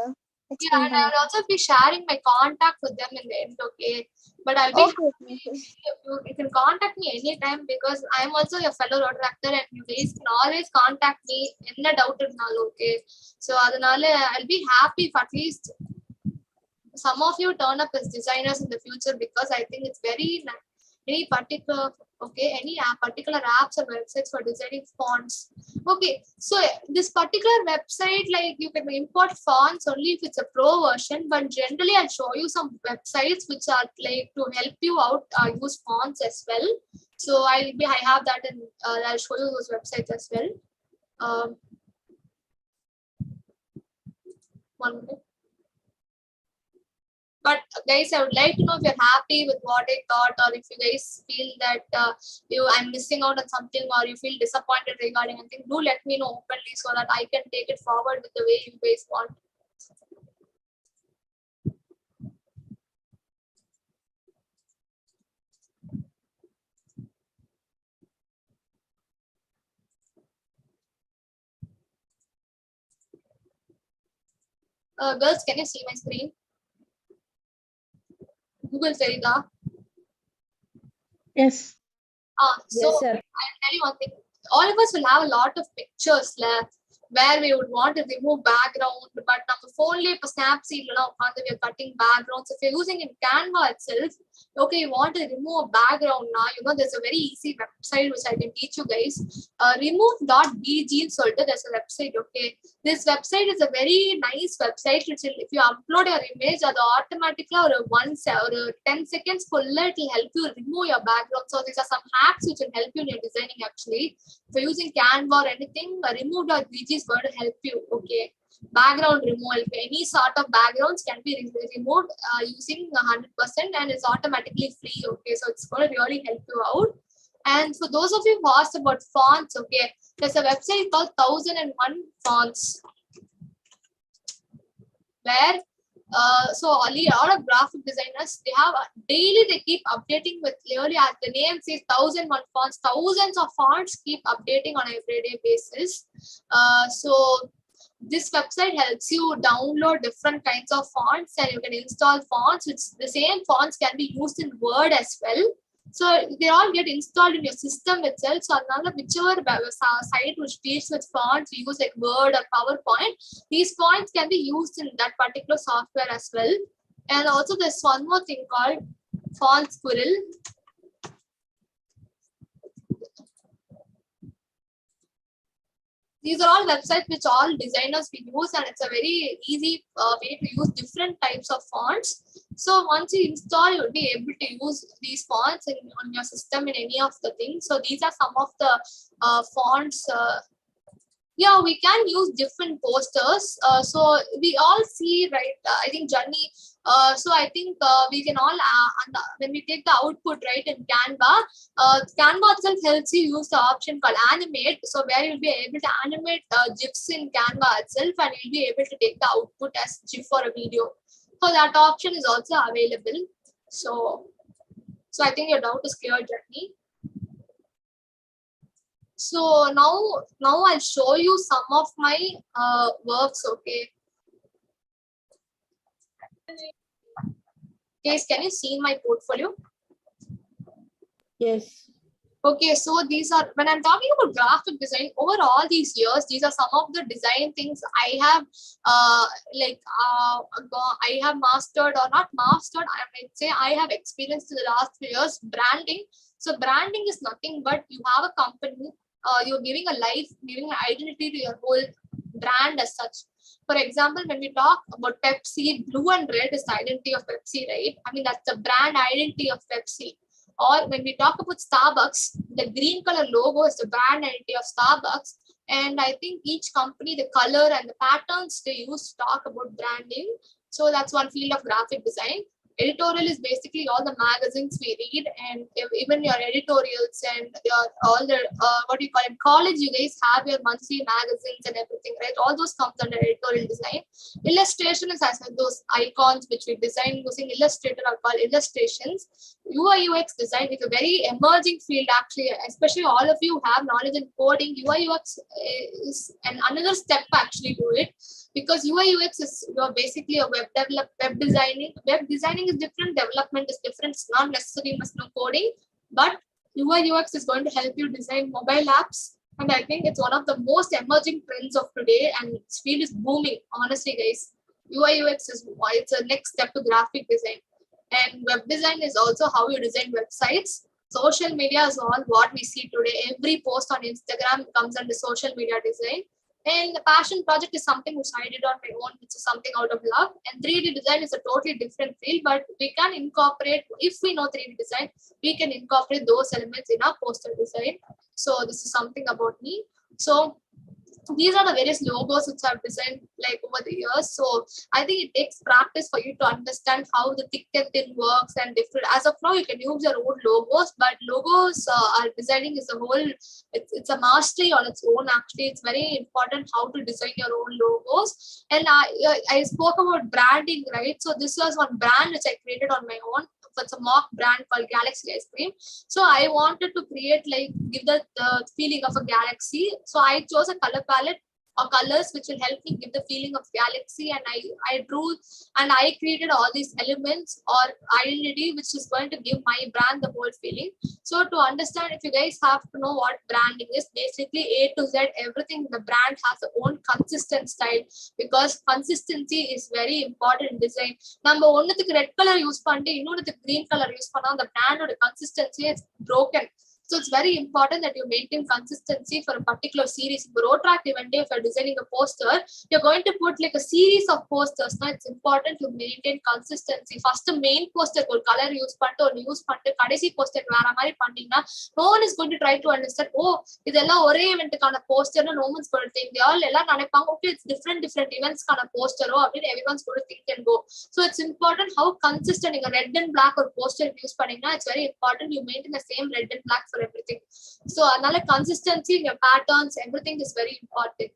Yeah, and I'll also be sharing my contact with them in the end, okay? But I'll be you can contact me anytime because I'm also your fellow road actor and you guys can always contact me any doubt இருந்தாலும், okay? So அதனால I'll be happy if at least some of you turn up as designers in the future because I think it's very any particular apps or websites for designing fonts. Okay, so this particular website, like you can import fonts only if it's a pro version, but generally I'll show you some websites which are like to help you out use fonts as well. So I have that and I'll show you those websites as well. One minute. But guys, I would like to know if you're happy with what I thought, or if you guys feel that I'm missing out on something, or you feel disappointed regarding anything. Do let me know openly so that I can take it forward with the way you guys want. Girls, can you see my screen? Google Seriga. Yes. So Yes, sir. I'll tell you one thing. All of us will have a lot of pictures left where we would want to remove background, but our phone le Snapseed we are cutting backgrounds. If you're using in Canva itself, okay, you want to remove a background now, there's a very easy website which I can teach you guys. Remove.bg there's a website, okay. This website is a very nice website which if you upload your image அது automatically or 10 seconds full it will help you remove your background. So these are some hacks which will help you in your designing actually. If you're using Canva or anything, remove.bg is going to help you, okay. Background removal, any sort of backgrounds can be removed using 100% and it's automatically free, okay. So it's going to really help you out. And for those of you who asked about fonts, okay, there's a website called 1001 Fonts where so a lot of graphic designers, they have daily they keep updating with clearly as the name says 1001 fonts, thousands of fonts keep updating on an everyday basis. So this website helps you download different kinds of fonts and you can install fonts which the same fonts can be used in Word as well. So they all get installed in your system itself. So another whichever site which deals with fonts, we use like Word or PowerPoint, these fonts can be used in that particular software as well. And also there's one more thing called Font Squirrel. These are all websites which all designers will use, and it's a very easy way to use different types of fonts. So once you install, you'll be able to use these fonts on your system in any of the things. So these are some of the fonts. Yeah, we can use different posters. So we all see, right? I think Johnny. So I think we can all when we take the output right in Canva, Canva itself helps you use the option called animate. So where you'll be able to animate GIFs in Canva itself, and you'll be able to take the output as GIF or a video. So that option is also available. So I think your doubt is clear, Johnny. So now I'll show you some of my works, okay. Guys, can you see my portfolio? Yes. Okay, so these are, when I'm talking about graphic design, over all these years, these are some of the design things I have I have mastered, or not mastered, I might say I have experienced in the last few years. Branding. So branding is nothing but you have a company, you're giving a life, giving an identity to your whole brand as such. For example, when we talk about Pepsi, blue and red is the identity of Pepsi, right? I mean, that's the brand identity of Pepsi. Or when we talk about Starbucks, the green color logo is the brand identity of Starbucks. And I think each company, the color and the patterns they use to talk about branding. So that's one field of graphic design. Editorial is basically all the magazines we read, and even your editorials and your all the what do you call it, college, you guys have your monthly magazines and everything, right? All those comes under editorial design. Illustration is as those icons which we design using Illustrator are called illustrations. UI UX design is a very emerging field actually, especially all of you have knowledge in coding. UI UX is another step actually to it, because UI UX is, you're basically a web designing. Web designing is different, development is different. It's not necessarily you must know coding, but UI UX is going to help you design mobile apps. And I think it's one of the most emerging trends of today, and this field is booming, honestly, guys. UI UX is, it's a next step to graphic design. And web design is also how you design websites. Social media is all what we see today. Every post on Instagram comes under social media design. And the passion project is something which I did on my own, which is something out of love. And 3D design is a totally different field, but we can incorporate, if we know 3D design, we can incorporate those elements in our poster design. So this is something about me. So these are the various logos which I've designed like over the years. So I think it takes practice for you to understand how the thick and thin works and different. As of now, you can use your own logos, but logos are designing is a whole. It's a mastery on its own. Actually, it's very important how to design your own logos. And I spoke about branding, right? So this was one brand which I created on my own. It's a mock brand called Galaxy Ice Cream. So I wanted to create, like, give the feeling of a galaxy. So I chose a color palette or colors which will help me give the feeling of galaxy, and I drew and I created all these elements or identity which is going to give my brand the whole feeling. So to understand, if you guys have to know what branding is, basically A to Z, everything in the brand has its own consistent style, because consistency is very important in design. Number one, the red color use பண்ணிட்டு இன்னொரு green color use பண்ணா the brand or the consistency is broken. So it's very important that you maintain consistency for a particular series. For Rotract event, if you're designing a poster, you're going to put like a series of posters. Now it's important to maintain consistency. First, the main poster or color use பண்ணிட்டு or use பண்ணிட்டு கடைசி poster வேற மாதிரி பண்ணீங்கன்னா no one is going to try to understand, oh, இதெல்லாம் ஒரே eventக்கான posterன்னு no one's going to think. They all எல்லாம் நினைப்பாங்க, okay, it's different eventsக்கான posterோ அப்படின்னு everyone's going to think and go. So it's important how consistent நீங்க red and black or poster use பண்ணீங்கன்னா it's very important you maintain the same red and black for everything. So another consistency in your patterns, everything is very important.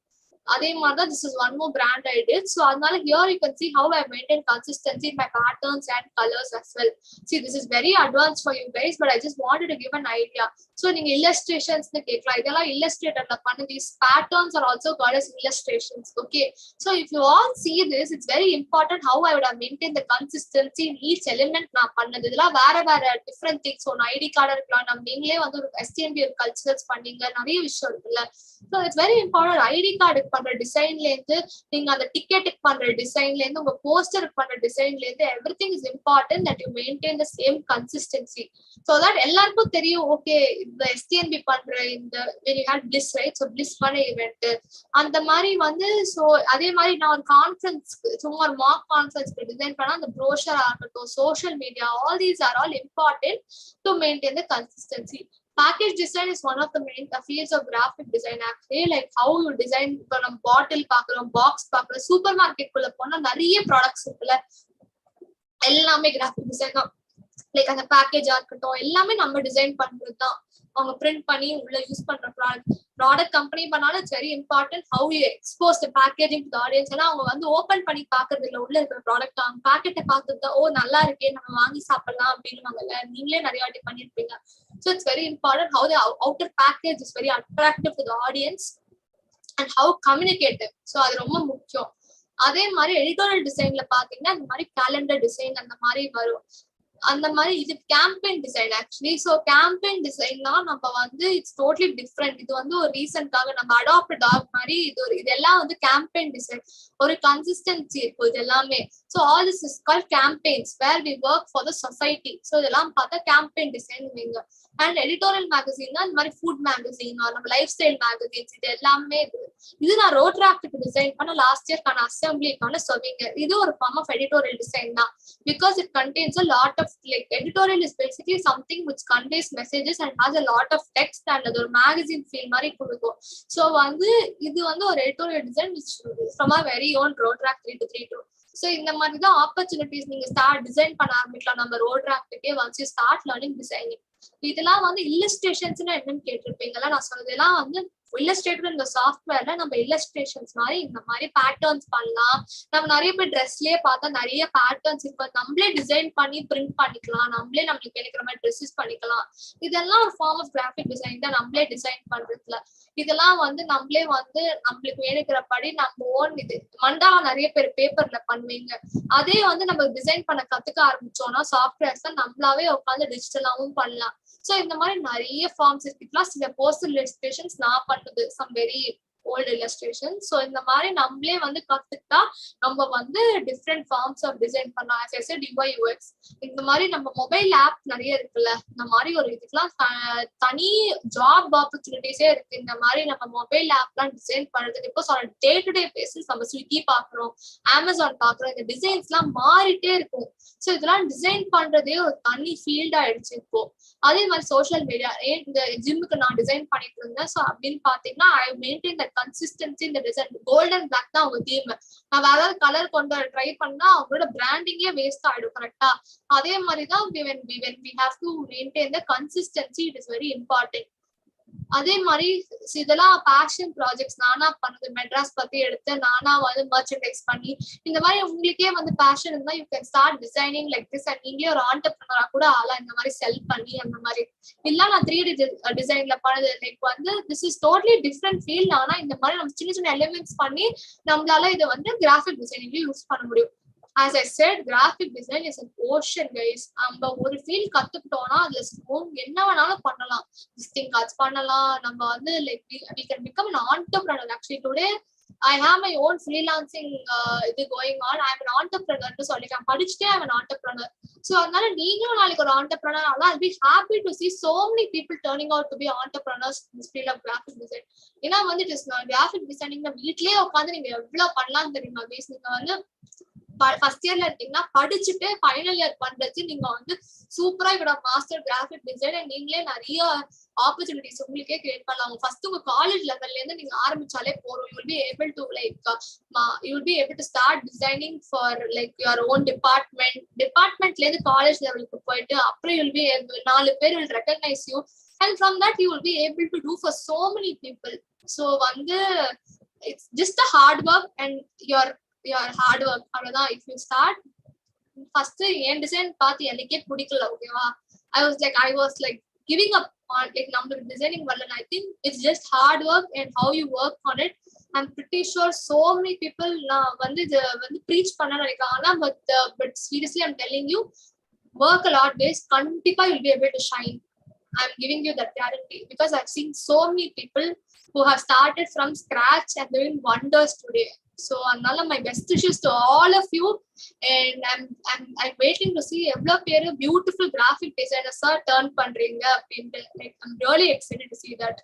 Adhe mara, this is one more brand I did. So another, here you can see how I maintain consistency in my patterns and colors as well. See, this is very advanced for you guys, but I just wanted to give an idea. So in illustrations, illustrator, these patterns are also called as illustrations. Okay, so if you all see this, it's very important how I would have maintained the consistency in each element. Na pannadilla vera different things. So ID card irukla, nam neengle vandu STMB cultures panninga nariya vishayam irukla. So it's very important. ID card பண்ற டிசைன்ல இருந்து நீங்க அந்த ticket பண்ற டிசைன்ல இருந்து உங்க poster பண்ற டிசைன்ல இருந்து everything is important that you maintain the same consistency, so that எல்லாருக்கும் தெரியும், ஓகே இந்த STNB பண்ற இந்த when you had Bliss, right? So Bliss பண்ண ஈவென்ட் அந்த மாதிரி வந்து, so அதே மாதிரி நான் ஒரு கான்ஃபரன்ஸ், சும்மா ஒரு மார்க் கான்ஃபரன்ஸ்க்கு டிசைன் பண்ணா அந்த ப்ரோஷர் ஆகட்டும், social media, all these are all important to maintain the consistency. Package design is one of the main fields of graphic design actually, like how you design from bottle paakrom, box paakrom, supermarket kulla pona nariya products irukla, ellame graphic design da, like அந்த package ah irukattum ellame நம்ம design பண்றது தான். அவங்க print பண்ணி உள்ள use பண்ற product company பண்ணாலும் it's very important how you expose the packaging to the audience. ஏன்னா அவங்க வந்து ஓபன் பண்ணி பாக்குறது இல்ல, உள்ள இருக்கிற ப்ராடக்ட் அவங்க பாக்கெட்டை பார்த்துட்டு ஓ நல்லா இருக்கே நம்ம வாங்கி சாப்பிடலாம் அப்படின்னுவாங்கல்ல, நீங்களே நிறைய வாட்டி பண்ணிருப்பீங்க. So it's very important how the outer package is very attractive to the audience and how communicative. So அது ரொம்ப முக்கியம். அதே மாதிரி எடிட்டோரியல் டிசைன்ல பாத்தீங்கன்னா இந்த மாதிரி கேலண்டர் டிசைன் அந்த மாதிரி வரும். அந்த மாதிரி இது campaign design actually. So campaign டிசைன்னா நம்ம வந்து இட்ஸ் டோட்டலி டிஃப்ரெண்ட். இது வந்து ஒரு ரீசன்ட்காக நம்ம அடாப்ட் டாக் மாதிரி இதெல்லாம் வந்து கேம்பெயின் டிசைன். ஒரு கன்சிஸ்டன்சி இருக்கும் இது எல்லாமே. So all this is called campaigns where we work for the society. So இதெல்லாம் பார்த்தா கேம்பெயின் டிசைன் வைங்க. அண்ட் எடிட்டோரியல் மேகசின் தான் இந்த மாதிரி ஃபுட் மேகசின் நம்ம லைஃப் ஸ்டைல் மேகசின்ஸ் இது எல்லாமே இது நான் ரோட் டிராஃப்ட் டிசைன் பண்ண லாஸ்ட் இயர்க்கான அசம்பிளிக்கான சொல்வீங்க. இது ஒரு ஃபார்ம் ஆஃப் எடிட்டோரியல் டிசைன் தான். Because it contains a lot of like editorial is basically something which conveys messages and has a lot of text and அது ஒரு magazine feel மாதிரி கொடுக்கும். ஸோ வந்து இது வந்து ஒரு editorial design which from our very own road track 3232. So இந்த மாதிரி தான் ஆப்பர்ச்சுனிட்டிஸ் நீங்க ஸ்டார்ட் டிசைன் பண்ண ஆரம்பிக்கலாம் நம்ம road டிராஃப்ட்க்கே once you start learning designing. இதெல்லாம் வந்து இல்லஸ்ட்ரேஷன்ஸ்னா என்னன்னு கேட்டிருப்பீங்களா? நான் சொன்னதெல்லாம் வந்து இல்லஸ்ட்ரேட்டர் இந்த சாஃப்ட்வேர்ல நம்ம இல்லஸ்ட்ரேஷன்ஸ் மாதிரி இந்த மாதிரி பேட்டர்ன்ஸ் பண்ணலாம். நம்ம நிறைய பேர் ட்ரெஸ்லயே பார்த்தா நிறைய பேட்டர்ன்ஸ் இப்ப நம்மளே டிசைன் பண்ணி பிரிண்ட் பண்ணிக்கலாம். நம்மளே நம்மளுக்கு கிடைக்கிற மாதிரி ட்ரெஸ்ஸஸ் பண்ணிக்கலாம். இதெல்லாம் ஒரு ஃபார்ம் ஆஃப் கிராஃபிக் டிசைன் தான். நம்மளே டிசைன் பண்றதுல இதெல்லாம் வந்து நம்மளே வந்து நம்மளுக்கு வேணுக்கிறபடி நம்ம ஓன் இது மண்டாவா நிறைய பேர் பேப்பர்ல பண்ணுவீங்க. அதே வந்து நம்ம டிசைன் பண்ண கத்துக்க ஆரம்பிச்சோம்னா சாஃப்ட்வேர்ஸ் தான் நம்மளாவே உட்காந்து டிஜிட்டலாவும் பண்ணலாம். ஸோ இந்த மாதிரி நிறைய ஃபார்ம்ஸ் இருக்குலாம். சில போஸ்டல் இல்லஸ்ட்ரேஷன்ஸ் நான் பண்ணுது some very old illustration. So இந்த மாதிரி நம்மளே வந்து கத்துக்கிட்டா நம்ம வந்து டிஃப்ரெண்ட் ஃபார்ம்ஸ் ஆஃப் டிசைன் பண்ணலாம். as I said UI UX இந்த மாதிரி நம்ம மொபைல் ஆப் நிறைய இருக்குல்ல. இந்த மாதிரி ஒரு இதுக்கெல்லாம் தனி ஜாப் ஆப்பர்ச்சுனிட்டிஸே இருக்கு. இந்த மாதிரி நம்ம மொபைல் ஆப்லாம் டிசைன் பண்றதுக்கு இப்போ டே டு டே பேசிஸ் நம்ம ஸ்விக்கி பாக்குறோம், அமேசான் பாக்குறோம். இந்த டிசைன்ஸ் எல்லாம் மாறிட்டே இருக்கும். ஸோ இதெல்லாம் டிசைன் பண்றதே ஒரு தனி ஃபீல்ட் ஆயிடுச்சு இப்போ. அதே மாதிரி சோஷியல் மீடியா இந்த ஜிம்முக்கு நான் டிசைன் பண்ணிட்டு இருந்தேன். ஸோ அப்படின்னு பாத்தீங்கன்னா ஐ மெயின்டைன் த கன்சிஸ்டன்சி இந்த டிசைன். கோல்டன் பிளாக் தான் அவங்க தீம். நான் வேற ஏதாவது கலர் கொண்டு ட்ரை பண்ணா அவங்களோட பிராண்டிங்கே வேஸ்ட் ஆயிடும். கரெக்டா? அதே மாதிரிதான் we have to maintain the consistency. It is very important. அதே மாதிரி இதெல்லாம் பேஷன் ப்ராஜெக்ட்ஸ் நானா பண்ணது. மெட்ராஸ் பத்தி எடுத்து நானா வந்து மர்ச்சன்டைஸ் பண்ணி இந்த மாதிரி உங்களுக்கே வந்து பேஷன் இருந்தா you can start designing like this. And நீங்களே ஒரு ஆண்டர்பிரினரா கூட ஆகலாம் இந்த மாதிரி செல் பண்ணி. அந்த மாதிரி இல்ல நான் 3D டிசைன்ல பண்ணது லைக் வந்து this is totally different field. ஆனா இந்த மாதிரி நம்ம சின்ன சின்ன எலிமெண்ட்ஸ் பண்ணி நம்மளால இதை வந்து கிராஃபிக் டிசைனிங்லயும் யூஸ் பண்ண முடியும். As I said, graphic design is an ocean, guys. நம்ம ஒரு ஃபீல்ட் கத்துக்கிட்டோம்னா அதுல என்ன வேணாலும் பண்ணலாம். விசிட்டிங் கார்ட்ஸ் பண்ணலாம். நம்ம வந்து like we can become an entrepreneur. Actually today I have my own freelancing இது going on. I am an entrepreneur னு சொல்லிட்டேன். படிச்சுட்டே I am an entrepreneur. So அதனால நீங்களும் நாளைக்கு ஒரு entrepreneur ஆனா I'll be happy to see so many people turning out to be entrepreneurs in this field of graphic design. ஏன்னா வந்து graphic designing வீட்லயே உட்காந்து நீங்க எவ்வளவு பண்ணலாம் தெரியுமா? நீங்க வந்து ஃபர்ஸ்ட் இயர்ல இருக்கீங்கன்னா படிச்சுட்டு ஃபைனல் இயர் பண்றது நீங்க வந்து சூப்பரா இதோட மாஸ்டர் கிராஃபிக் டிசைன் நீங்களே நிறைய ஆப்பர்ச்சுனிட்டிஸ் உங்களுக்கே கிரியேட் பண்ணலாம். ஃபர்ஸ்ட் உங்க காலேஜ் லெவல்ல இருந்து நீங்க ஆரம்பிச்சாலே போறோம். You will be able to start designing for like your own டிபார்ட்மெண்ட்ல இருந்து காலேஜ் லெவலுக்கு போயிட்டு அப்புறம் யூ வில் பி 4 பேர் will recognize you and from that you will be able to do for so many people. So வந்து it's just a hard work and your hard work அவ்வளவுதான். If you start first என் design பார்த்து எனக்கே பிடிக்கல. ஓகேவா? I was like giving up on like நம்மளுக்கு designing வரல. I think it's just hard work and how you work on it. I'm pretty sure so many people நான் வந்து இது வந்து ப்ரீச் பண்ண நினைக்கிறாங்க. but seriously I'm telling you work a lot guys. கண்டிப்பா you'll be able to shine. I'm giving you that guarantee because I've seen so many people who have started from scratch and doing wonders today. So another my best wishes to all of you and I'm waiting to see evlo per beautiful graphic designers are turn பண்றீங்க அப்படினு. Like I'm really excited to see that.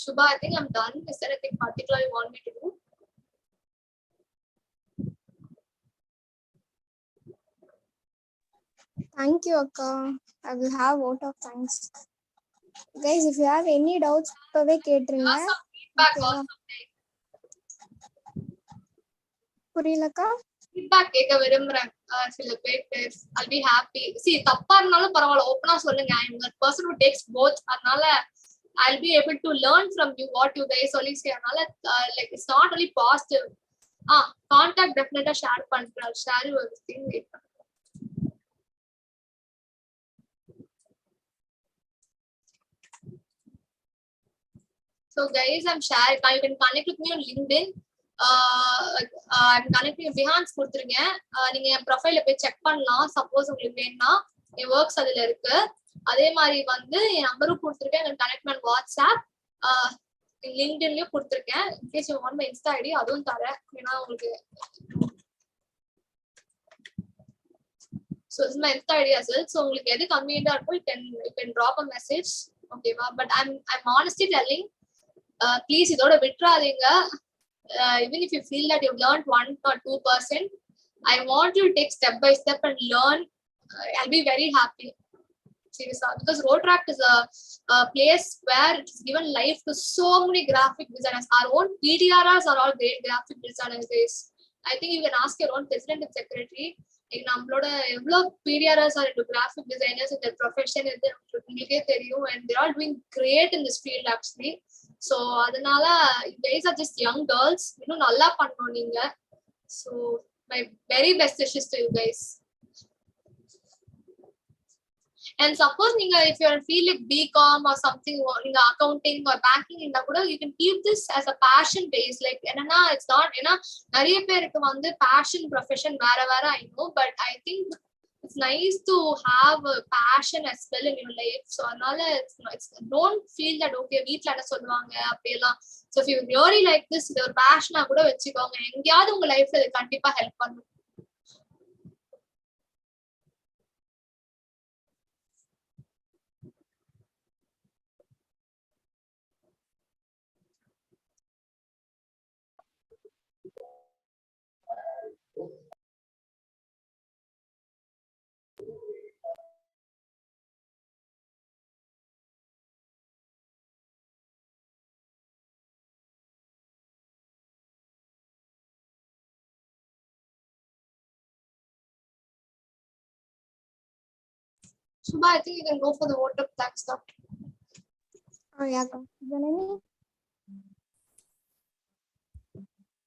Shubha, I think I'm done. Is there anything particular you want me to do? Thank you, Akka. I will have vote of thanks. Guys, if you have any doubts, இப்பவே கேட்ருங்க. புரியலக்கா? feedback கேட்க விரும்புறேன். சில பேர் I'll be happy. See தப்பா இருந்தாலும் பரவாயில்லை, ஓப்பனா சொல்லுங்க. I'm the person who takes both. அதனால I'll be able to learn from you what you guys சொல்லி அதனால like it's not only positive. Contact definitely share பண்றேன். share your thing. So guys, I'm sharing. You can connect with me on LinkedIn. I'm connecting பிஹான்ஸ் கொடுத்துருக்கேன். நீங்க என் ப்ரொஃபைல போய் check பண்ணலாம். Suppose உங்களுக்கு வேணும்னா என் works அதுல இருக்கு. அதே மாதிரி வந்து என் நம்பரும் கொடுத்துருக்கேன். எனக்கு கனெக்ட் பண்ண வாட்ஸ்அப் லிங்க்டின்லயும் கொடுத்துருக்கேன். In case you want my insta ID அதுவும் தரேன். ஏன்னா உங்களுக்கு so this is my Insta ID as well. So உங்களுக்கு எது கன்வீனியன்ட்டா இருக்கோ you can drop a message. ஓகேவா? But I'm honestly telling please இதோட விட்டுறாதீங்க. Even if you feel that you've learned 1 or 2%, I want you to take step by step and learn. I'll be very happy. Seriously, because Rotract is a place where it's given life to so many graphic designers. Our own PDRs are all great graphic designers. I think you can ask your own president and secretary. நம்மளோட எவ்வளவு PDRs are into graphic designers in their profession இது உங்களுக்கே தெரியும், and they're all doing great in this field actually. So அதனால you guys are just young girls, இன்னும் நல்லா பண்ணணும் நீங்க. So my very best wishes to you guys. And suppose நீங்க if you feel like BCom or something in accounting or banking in கூட you can keep this as a passion base. Like என்னன்னா it's not ஏன்னா நிறைய பேருக்கு வந்து passion profession வேற வேற I know, but I think it's nice to have a passion as well in your life. So அதனால it's don't feel that okay வீட்ல என்ன சொல்லுவாங்க அப்படியெல்லாம். So if you really like this இது ஒரு passion கூட வச்சுக்கோங்க. எங்கயாவது உங்க லைஃப்ல இது கண்டிப்பா ஹெல்ப் பண்ணும். Shubha, I think you can go for the vote of thanks now. Oh yeah, Janani.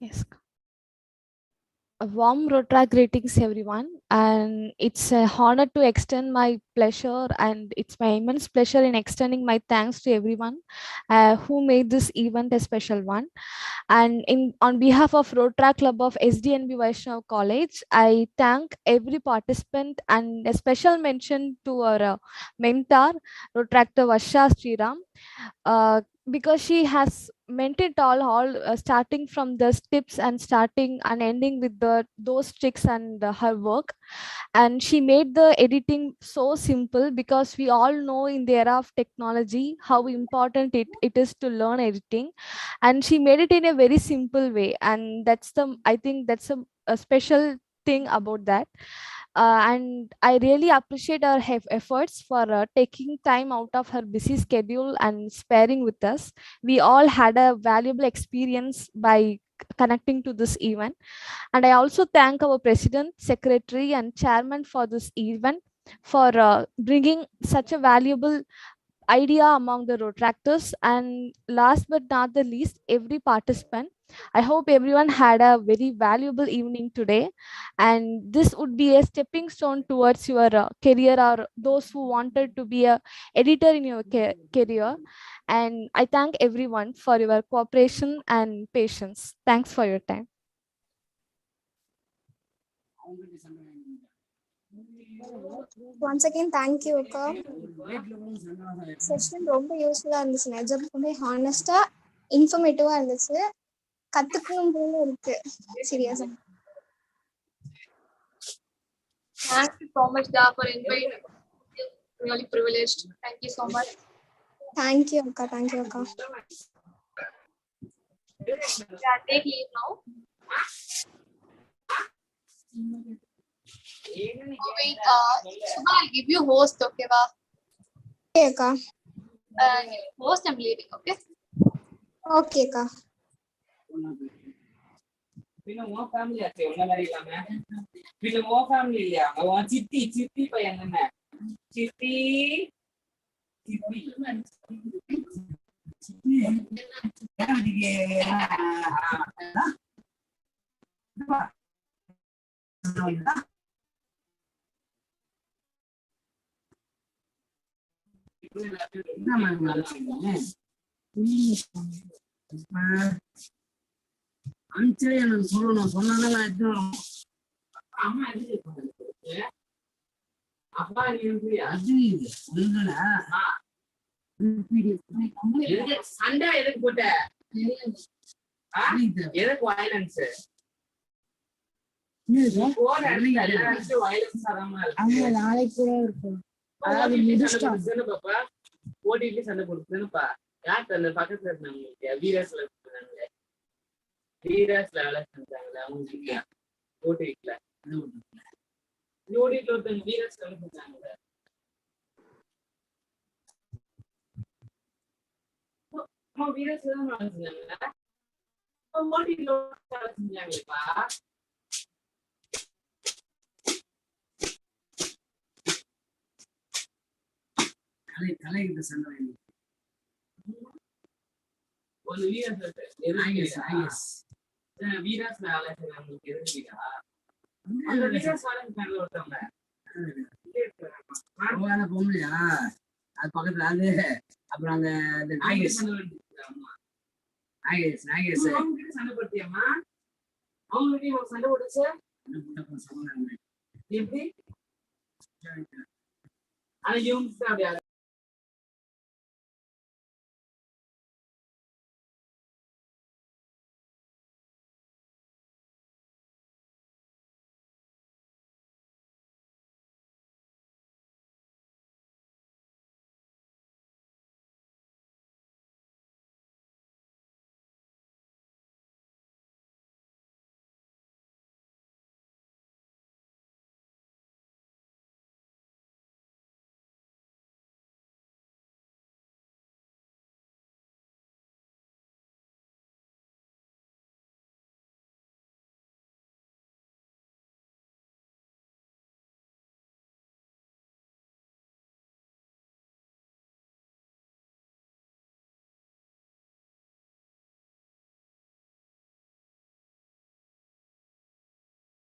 Yes. A warm Rotaract greetings everyone, and it's a honor to extend my pleasure, and it's my immense pleasure in extending my thanks to everyone who made this event a special one. And on behalf of Rotaract Club of SDNB Vaishnav College, I thank every participant, and a special mention to our mentor, Rotaractor Varsha Sriram. Because she has meant it all starting from the tips and starting and ending with those tricks and her work. And she made the editing so simple, because we all know in the era of technology how important it is to learn editing, and she made it in a very simple way, and I think that's a special thing about that. And I really appreciate her efforts for taking time out of her busy schedule and sparing with us. We all had a valuable experience by connecting to this event. And I also thank our president, secretary, and chairman for this event, for bringing such a valuable idea among the Rotaractors. And last but not the least, every participant. I hope everyone had a very valuable evening today, and this would be a stepping stone towards your career, or those who wanted to be a editor in your career. And I thank everyone for your cooperation and patience. Thanks for your time. Once again, thank you, அக்கா. Session ரொம்ப யூஸ்ஃபுல்லா இருந்துச்சு. நிஜமே ஹானஸ்டா இன்ஃபர்மேட்டிவா இருந்துச்சு. கத்துக்கணும் போல இருக்கு. சீரியஸா. Thank you so much, Da, for inviting. Really privileged. Thank you so much. Thank you, அக்கா. Thank you, அக்கா. Yeah, take leave now. Oh wait, Shubha, I'll give you host, okay, va? Okay, அக்கா. Host, I'm leaving, okay? Okay, அக்கா. பின்ன உன் family ஆச்சு உன்ன மாதிரி இல்லாம பின்ன உன் ஃபேமிலி இல்லையா அவன் சித்தி பையன் தானே சித்தி அனுப்பிச்சே எனக்கு சொல்லணும், சொன்னாதான் நான் எடுத்து வரணும். அம்மா எதுக்கு அப்பா நீ அது சொல்லுங்களா சண்டை எதுக்கு போட்ட எதுக்கு வயலன்ஸ் நாளைக்கு கூட இருக்கும். ஓடிட்டு சண்டை போட்டுப்பா. யார் அந்த பக்கத்துல இருந்தாங்க வீரஸ்ல இருந்தாங்க, வீரஸ்ல வேலை செஞ்சாங்களே அவங்க ஓட்டிட்டுல ஓடிட்டு ஒருத்தங்க வீரஸ் வேலை செஞ்சாங்களே வீரஸ்ல தான் வேலை செஞ்சாங்க. ஓடிட்டு வேலை செஞ்சாங்களேப்பா. கலைகிட்ட சண்டை ஒரு வீரஸ் வேலை செய்யறவங்களுக்கு எதிர்க்கிறா அந்த வீரஸ் வேலை செஞ்சாங்க ஒருத்தவங்க பொம்பளையா அது பக்கத்துல அது அப்புறம் அந்த நாகேஷ் சண்டை போட்டியம்மா அவங்க சண்டை போட்டுச்சு எப்படி ஆனா இவங்க